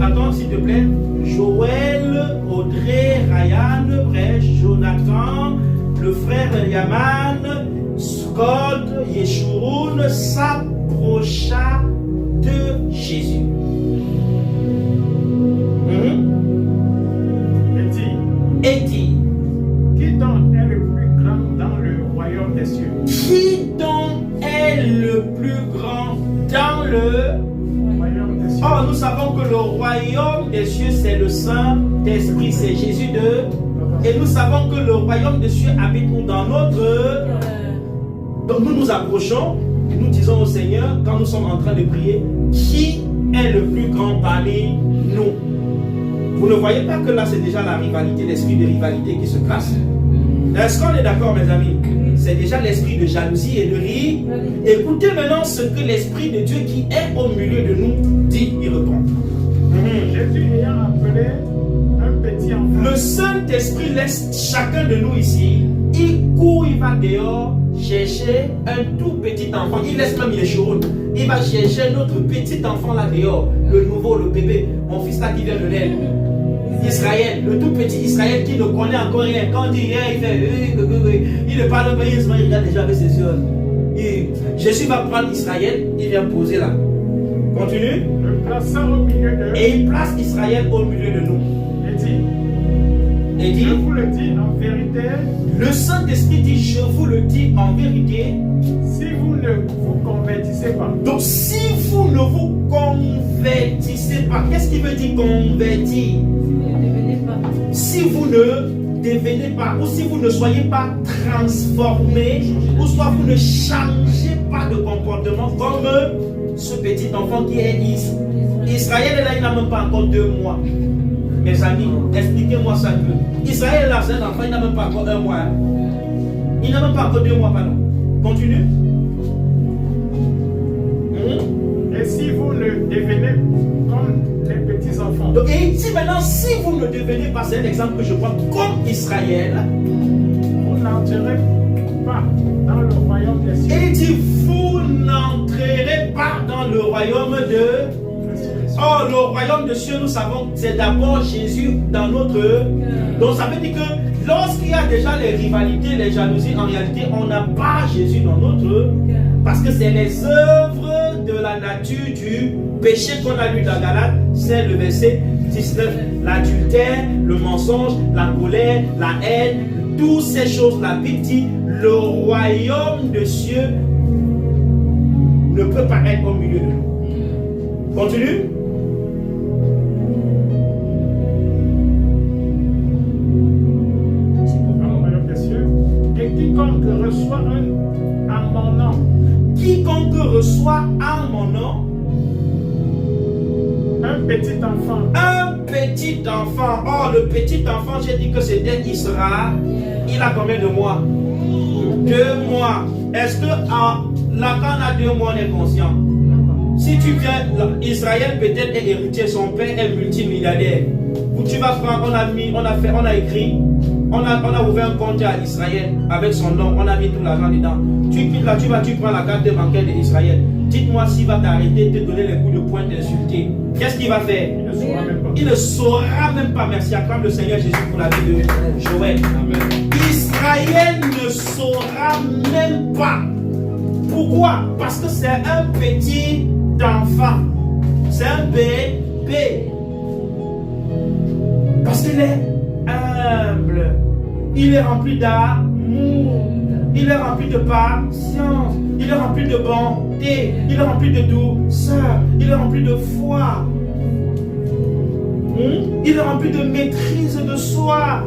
Attends, s'il te plaît. Joël, Audrey, Ryan, Brèche, Jonathan, le frère Yaman, Scott, Yeshurun s'approcha de Jésus. Et dit, qui donc est le plus grand dans le royaume des cieux? qui donc est le plus grand dans le Royaume des cieux. Oh, nous savons que le royaume des cieux, c'est le Saint-Esprit, c'est Jésus de. Et nous savons que le royaume des cieux habite dans notre. Donc nous nous approchons et nous disons au Seigneur, quand nous sommes en train de prier, qui est le plus grand parmi nous? Vous ne voyez pas que là, c'est déjà la rivalité, l'esprit de rivalité qui se passe. Est-ce qu'on est d'accord, mes amis? C'est déjà l'esprit de jalousie et de rire. Écoutez maintenant ce que l'esprit de Dieu qui est au milieu de nous dit, il répond. Jésus ayant appelé un petit enfant. Le Saint-Esprit laisse chacun de nous ici. Il court, il va dehors chercher un tout petit enfant. Il laisse même les choses. Il va chercher notre petit enfant là dehors. Le nouveau, le bébé, mon fils là qui vient de l'aile. Israël, le tout petit Israël qui ne connaît encore rien. Quand il dit rien, il fait il ne parle pas, il regarde déjà avec ses yeux. Jésus va prendre Israël, il vient poser là. Continue. Le plaça au milieu de. Et il place Israël au milieu de nous. Et dit, Et je dit, vous le dis en vérité, le Saint-Esprit dit, je vous le dis en vérité. si vous ne vous convertissez pas, Donc si vous ne vous convertissez pas, qu'est-ce qui veut dire convertir? Si vous ne devenez pas, ou si vous ne soyez pas transformé, ou soit vous ne changez pas de comportement comme ce petit enfant qui est Israël est là, il n'a même pas encore 2 mois. Mes amis, expliquez-moi ça un peu. Israël est là, c'est un enfant, il n'a même pas encore 1 mois. Il n'a même pas encore 2 mois, pardon. Continue. et si vous ne devenez comme les petits enfants, Donc, et il dit maintenant, si vous ne devenez pas, c'est un exemple que je prends comme Israël, vous n'entrerez pas dans le royaume des cieux. et il dit, vous n'entrerez pas dans le royaume de. Oh, le royaume de cieux, nous savons, c'est d'abord Jésus dans notre. Donc, ça veut dire que lorsqu'il y a déjà les rivalités, les jalousies, en réalité, on n'a pas Jésus dans notre. Parce que c'est les œuvres de la nature du péché qu'on a lu dans Galates, c'est le verset 19. L'adultère, le mensonge, la colère, la haine, toutes ces choses, la Bible dit, le royaume de cieux ne peut pas être au milieu de nous. Continue. Dans le royaume des cieux. Et quiconque reçoit à mon nom, Quiconque reçoit en mon nom un petit enfant, un petit enfant. Oh, le petit enfant, j'ai dit que c'était Israël. Il a combien de mois? 2 mois. Est-ce que là, quand on a 2 mois, on est conscient? Si tu viens, Israël peut-être est héritier, son père est multimilliardaire. Vous tu vas prendre, on a écrit, on a ouvert un compte à Israël avec son nom, on a mis tout l'argent dedans. Tu quittes là, tu prends la carte bancaire d'Israël. Dites-moi s'il va t'arrêter de te donner les coups de poing, d'insulter. Qu'est-ce qu'il va faire? Il ne saura même pas. Il ne saura même pas. Merci. Acclame le Seigneur Jésus pour la vie de Joël. Amen. Israël ne saura même pas. Pourquoi? Parce que c'est un petit enfant. C'est un bébé. Parce qu'il est humble. Il est rempli d'amour. Il est rempli de patience. Il est rempli de bonté. Il est rempli de douceur. Il est rempli de foi. Il est rempli de maîtrise de soi.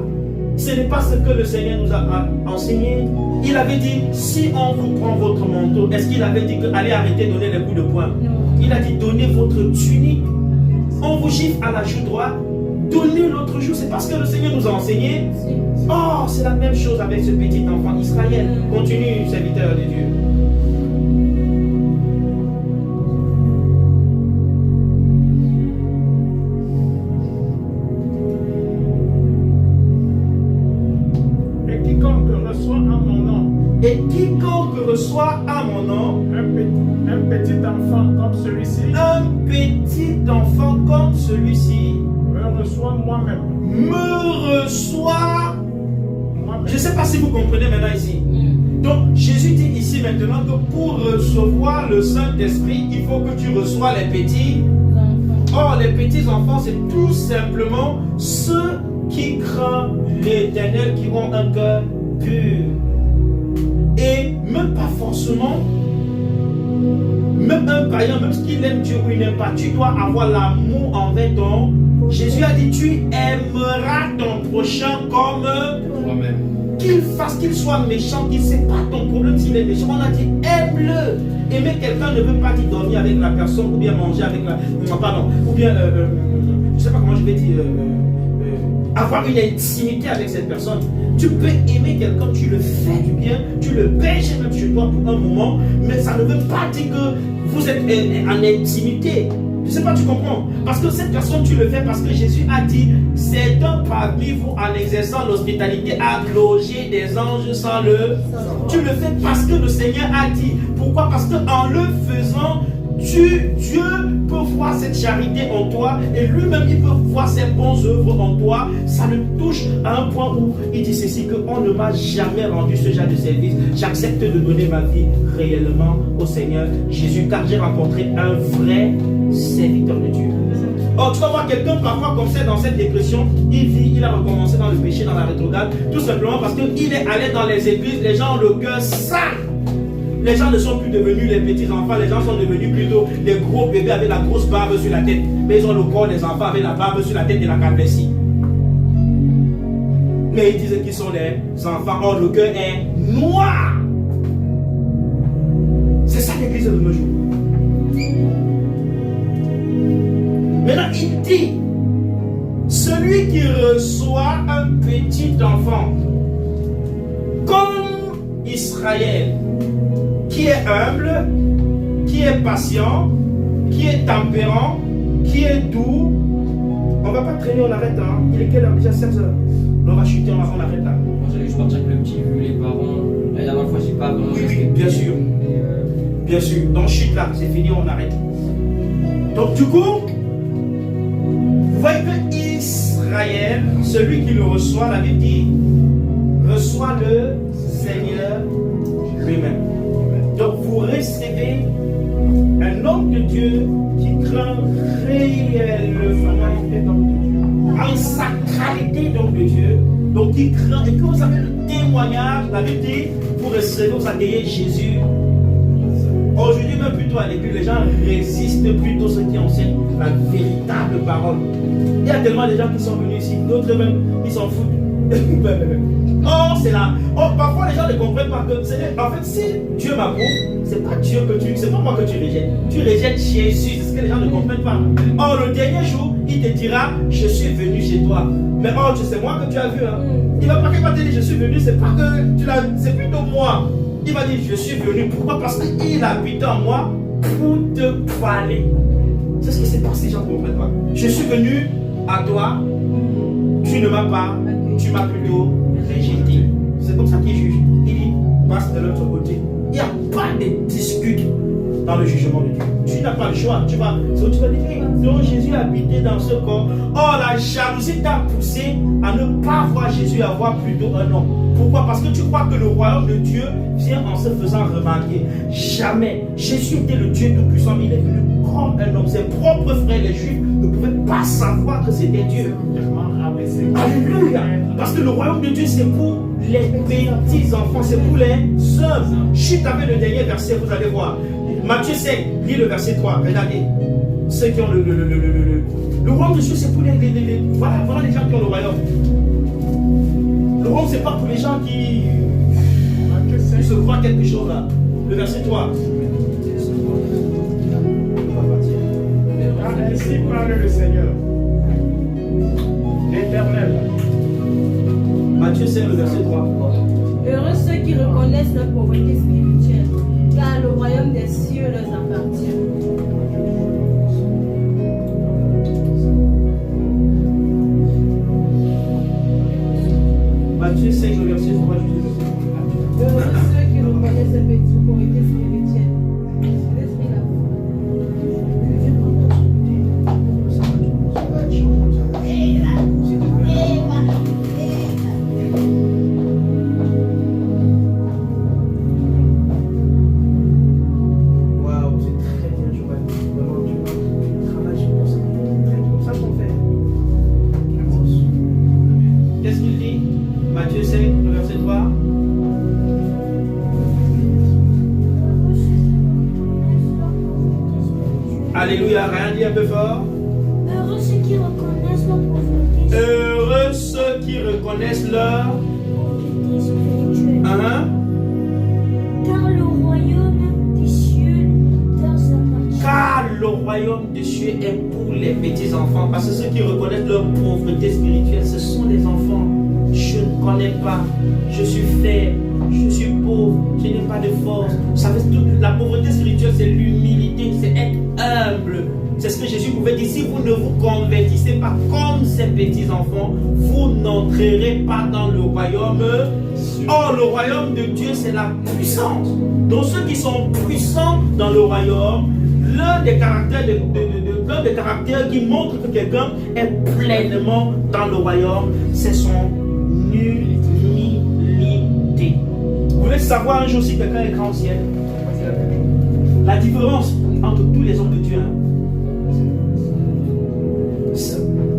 Ce n'est pas ce que le Seigneur nous a enseigné. Il avait dit, si on vous prend votre manteau, est-ce qu'il avait dit que allez arrêter de donner les coups de poing? Il a dit, donnez votre tunique. On vous gifle à la joue droite, donnez l'autre joue. C'est parce que le Seigneur nous a enseigné. Oh, c'est la même chose avec ce petit enfant Israël. Continue, serviteur de Dieu. Et quiconque reçoit à mon nom un petit enfant comme celui-ci, me reçoit moi-même. Je ne sais pas si vous comprenez maintenant ici. Donc Jésus dit ici maintenant que pour recevoir le Saint-Esprit, il faut que tu reçois les petits. Or, les petits enfants, c'est tout simplement ceux qui craignent l'Éternel, qui ont un cœur pur. Et même pas forcément, même un païen, même s'il aime Dieu ou il n'aime pas, tu dois avoir l'amour envers ton. Jésus a dit, tu aimeras ton prochain comme Toi-même. qu'il fasse, qu'il soit méchant, qu'il ne sait pas ton problème s'il est méchant. On a dit, aime-le. Aimer quelqu'un ne veut pas dire dormir avec la personne ou bien manger avec la. Pardon, ou bien, je ne sais pas comment je vais dire. Avoir une intimité avec cette personne. Tu peux aimer quelqu'un, tu le fais du bien, tu le bêches même chez toi pour un moment, mais ça ne veut pas dire que vous êtes en intimité. Je ne sais pas, tu comprends? Parce que cette personne, tu le fais parce que Jésus a dit, c'est un parmi vous en exerçant l'hospitalité à loger des anges sans le. Tu le fais parce que le Seigneur a dit. Pourquoi? Parce qu'en le faisant, Dieu peut voir cette charité en toi et lui-même il peut voir ses bonnes œuvres en toi. Ça le touche à un point où il dit ceci, qu'on ne m'a jamais rendu ce genre de service. J'accepte de donner ma vie réellement au Seigneur Jésus car j'ai rencontré un vrai serviteur de Dieu. Or, tu vas voir quelqu'un parfois comme ça dans cette dépression, il a recommencé dans le péché, dans la rétrograde, tout simplement parce qu'il est allé dans les églises, les gens ont le cœur sale. Les gens ne sont plus devenus les petits enfants, les gens sont devenus plutôt les gros bébés avec la grosse barbe sur la tête. Mais ils ont le corps des enfants avec la barbe sur la tête et la calvitie. Mais ils disent qu'ils sont les enfants, or le cœur est noir. C'est ça l'église de nos jours. Maintenant il dit, celui qui reçoit un petit enfant, comme Israël, qui est humble, qui est patient, qui est tempérant, qui est doux. On ne va pas traîner, on arrête. Hein. Il est quelle heure? Déjà 16 heures. On va chuter, on arrête là. Moi j'allais juste partir avec le petit, vu les parents. La dernière fois, j'ai pas vraiment. Oui, bien sûr. Bien sûr. Donc chute là, c'est fini, on arrête. Donc du coup, vous voyez que Israël, celui qui le reçoit, la Bible dit, reçoit le Seigneur lui-même. Donc vous recevez un homme de Dieu qui craint réellement en sacralité donc de Dieu, donc qui craint, et que vous avez le témoignage, la Bible dit, vous recevez, vous accueillez Jésus. Aujourd'hui même plutôt à l'église, les gens résistent plutôt ceux qui enseignent la véritable parole. Il y a tellement de gens qui sont venus ici, d'autres même, ils s'en foutent. Oh, c'est là. Oh, parfois les gens ne comprennent pas que en fait, si Dieu m'approuve, c'est pas Dieu que tu, c'est pas moi que tu rejettes. Tu rejettes Jésus. C'est ce que les gens ne comprennent pas. Oh, le dernier jour, il te dira, je suis venu chez toi. Mais oh, c'est moi que tu as vu. Hein. Il va pas te dire, je suis venu. C'est pas que tu l'as, c'est plutôt moi. Il va dire, je suis venu. Pourquoi? Parce qu'il habite en moi pour te parler. C'est ce qui s'est passé, les gens ne comprennent pas. Je suis venu à toi Tu ne m'as pas, tu m'as plutôt rejeté. C'est comme ça qu'il juge. Il dit, passe de l'autre côté. Il n'y a pas de discute dans le jugement de Dieu. Tu n'as pas le choix. Tu vas dire, hey, donc Jésus habitait dans ce corps. Oh, la jalousie t'a poussé à ne pas voir Jésus, à voir plutôt un homme. Pourquoi? Parce que tu crois que le royaume de Dieu vient en se faisant remarquer. Jamais. Jésus était le Dieu tout-puissant. Il est venu comme un homme. Ses propres frères, les Juifs, ne pouvaient pas savoir que c'était Dieu. Alléluia. Parce que le royaume de Dieu, c'est pour les petits-enfants, c'est pour les œuvres. Chute avec le dernier verset, vous allez voir. Matthieu 5, lis le verset 3. Regardez. Ceux qui ont le royaume de Dieu, c'est pour voilà les gens qui ont le royaume. Le royaume, c'est pas pour les gens qui se croient quelque chose là. Le verset 3. Ainsi parle le Seigneur, l'Éternel. Matthieu 5, le verset 3. Heureux ceux qui reconnaissent leur pauvreté spirituelle, car le royaume des cieux leur appartient. Matthieu 5, le verset 3. Heureux ceux qui reconnaissent leur pauvreté spirituelle. L'esprit là. Waouh, c'est très bien, Joël. Vraiment, tu travailles pour ça. C'est comme ça qu'on fait. Qu'est-ce qu'il dit? Matthieu 5, le verset 3. Alléluia, rien dit un peu fort. Heureux ceux qui reconnaissent leur pauvreté Heureux ceux qui reconnaissent leur spirituelle, car le royaume des cieux leur appartient. car le royaume des cieux est pour les petits enfants. Parce que ceux qui reconnaissent leur pauvreté spirituelle, ce sont les enfants. Je ne connais pas, je suis faible, je suis pauvre, je n'ai pas de force. Vous savez, la pauvreté spirituelle, c'est l'humilité, c'est être humble. C'est ce que Jésus pouvait dire. Si vous ne vous convertissez pas comme ces petits enfants, vous n'entrerez pas dans le royaume. Or, le royaume de Dieu, c'est la puissance. Donc, ceux qui sont puissants dans le royaume, l'un des caractères qui montre que quelqu'un est pleinement dans le royaume, c'est son humilité. Vous voulez savoir un jour si quelqu'un est grand au ciel? La différence entre tous les hommes de Dieu.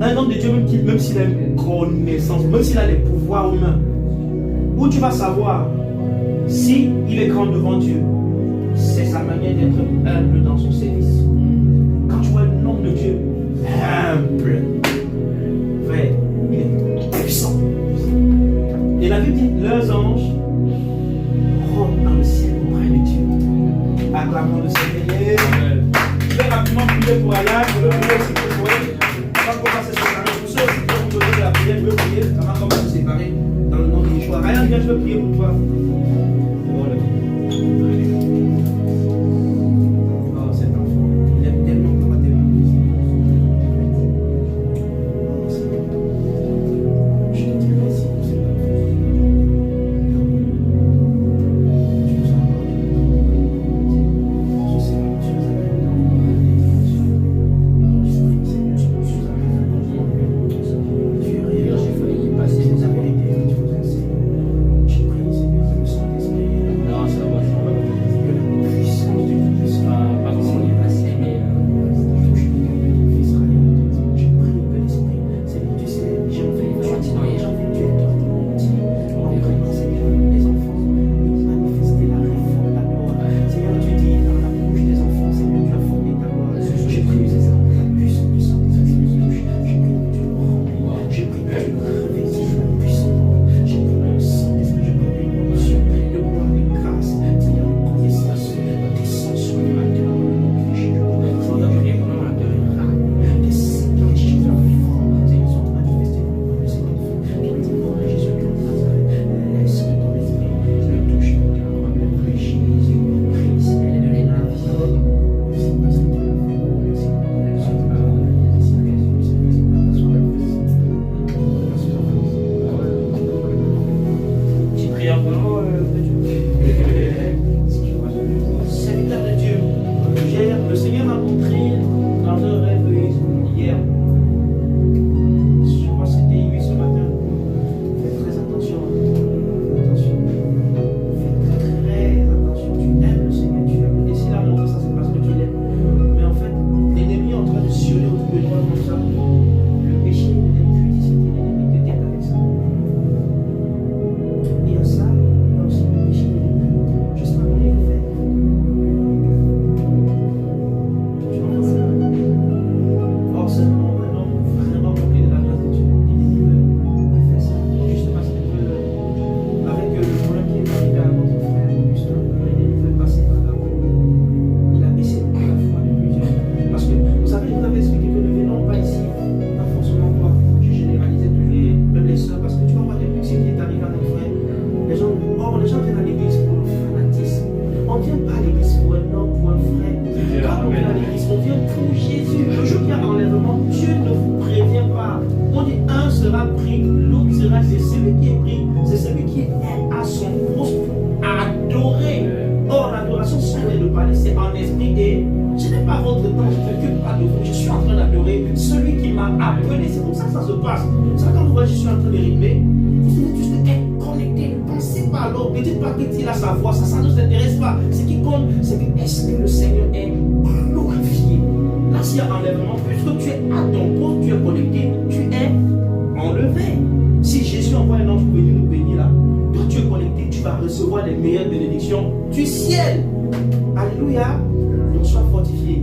Un homme de Dieu, même s'il a une connaissance, même s'il a les pouvoirs humains, où tu vas savoir si il est grand devant Dieu, c'est sa manière d'être humble dans son service. Quand tu vois un homme de Dieu humble, frère, il est puissant. Et la Bible dit, leurs anges rôdent dans le ciel auprès de Dieu. Acclamons le Seigneur. Je vais rapidement prier pour Allah, je veux prier aussi pour toi. Avant qu'on va se séparer, pour ceux qui vont vous donner la prière, je veux prier avant qu'on va se séparer dans le nom de Yeshua. Ryan, viens, je veux prier pour toi. Oh, cet enfant, il aime tellement comment t'es je te dis merci pour cet enfant. Tu nous as accordé ce Seigneur, tu nous as donné tu es réel, j'ai failli y passer, nous avons aidé, tu nous as enseigné. Je prie, Seigneur, que le Saint-Esprit C'est comme ça que ça se passe. Ça, quand vous voyez, je suis en train de rythmer, vous devez juste être connecté. Ne pensez pas à l'autre. Ne dites pas qu'il a sa voix. Ça ne nous intéresse pas. Ce qui compte, c'est que est-ce que le Seigneur est glorifié? Là, s'il y a enlèvement, puisque tu es à ton poste, tu es connecté, tu es enlevé. Si Jésus envoie un ange pour venir nous bénir là, toi tu es connecté, tu vas recevoir les meilleures bénédictions du ciel. Alléluia. Donc sois fortifié.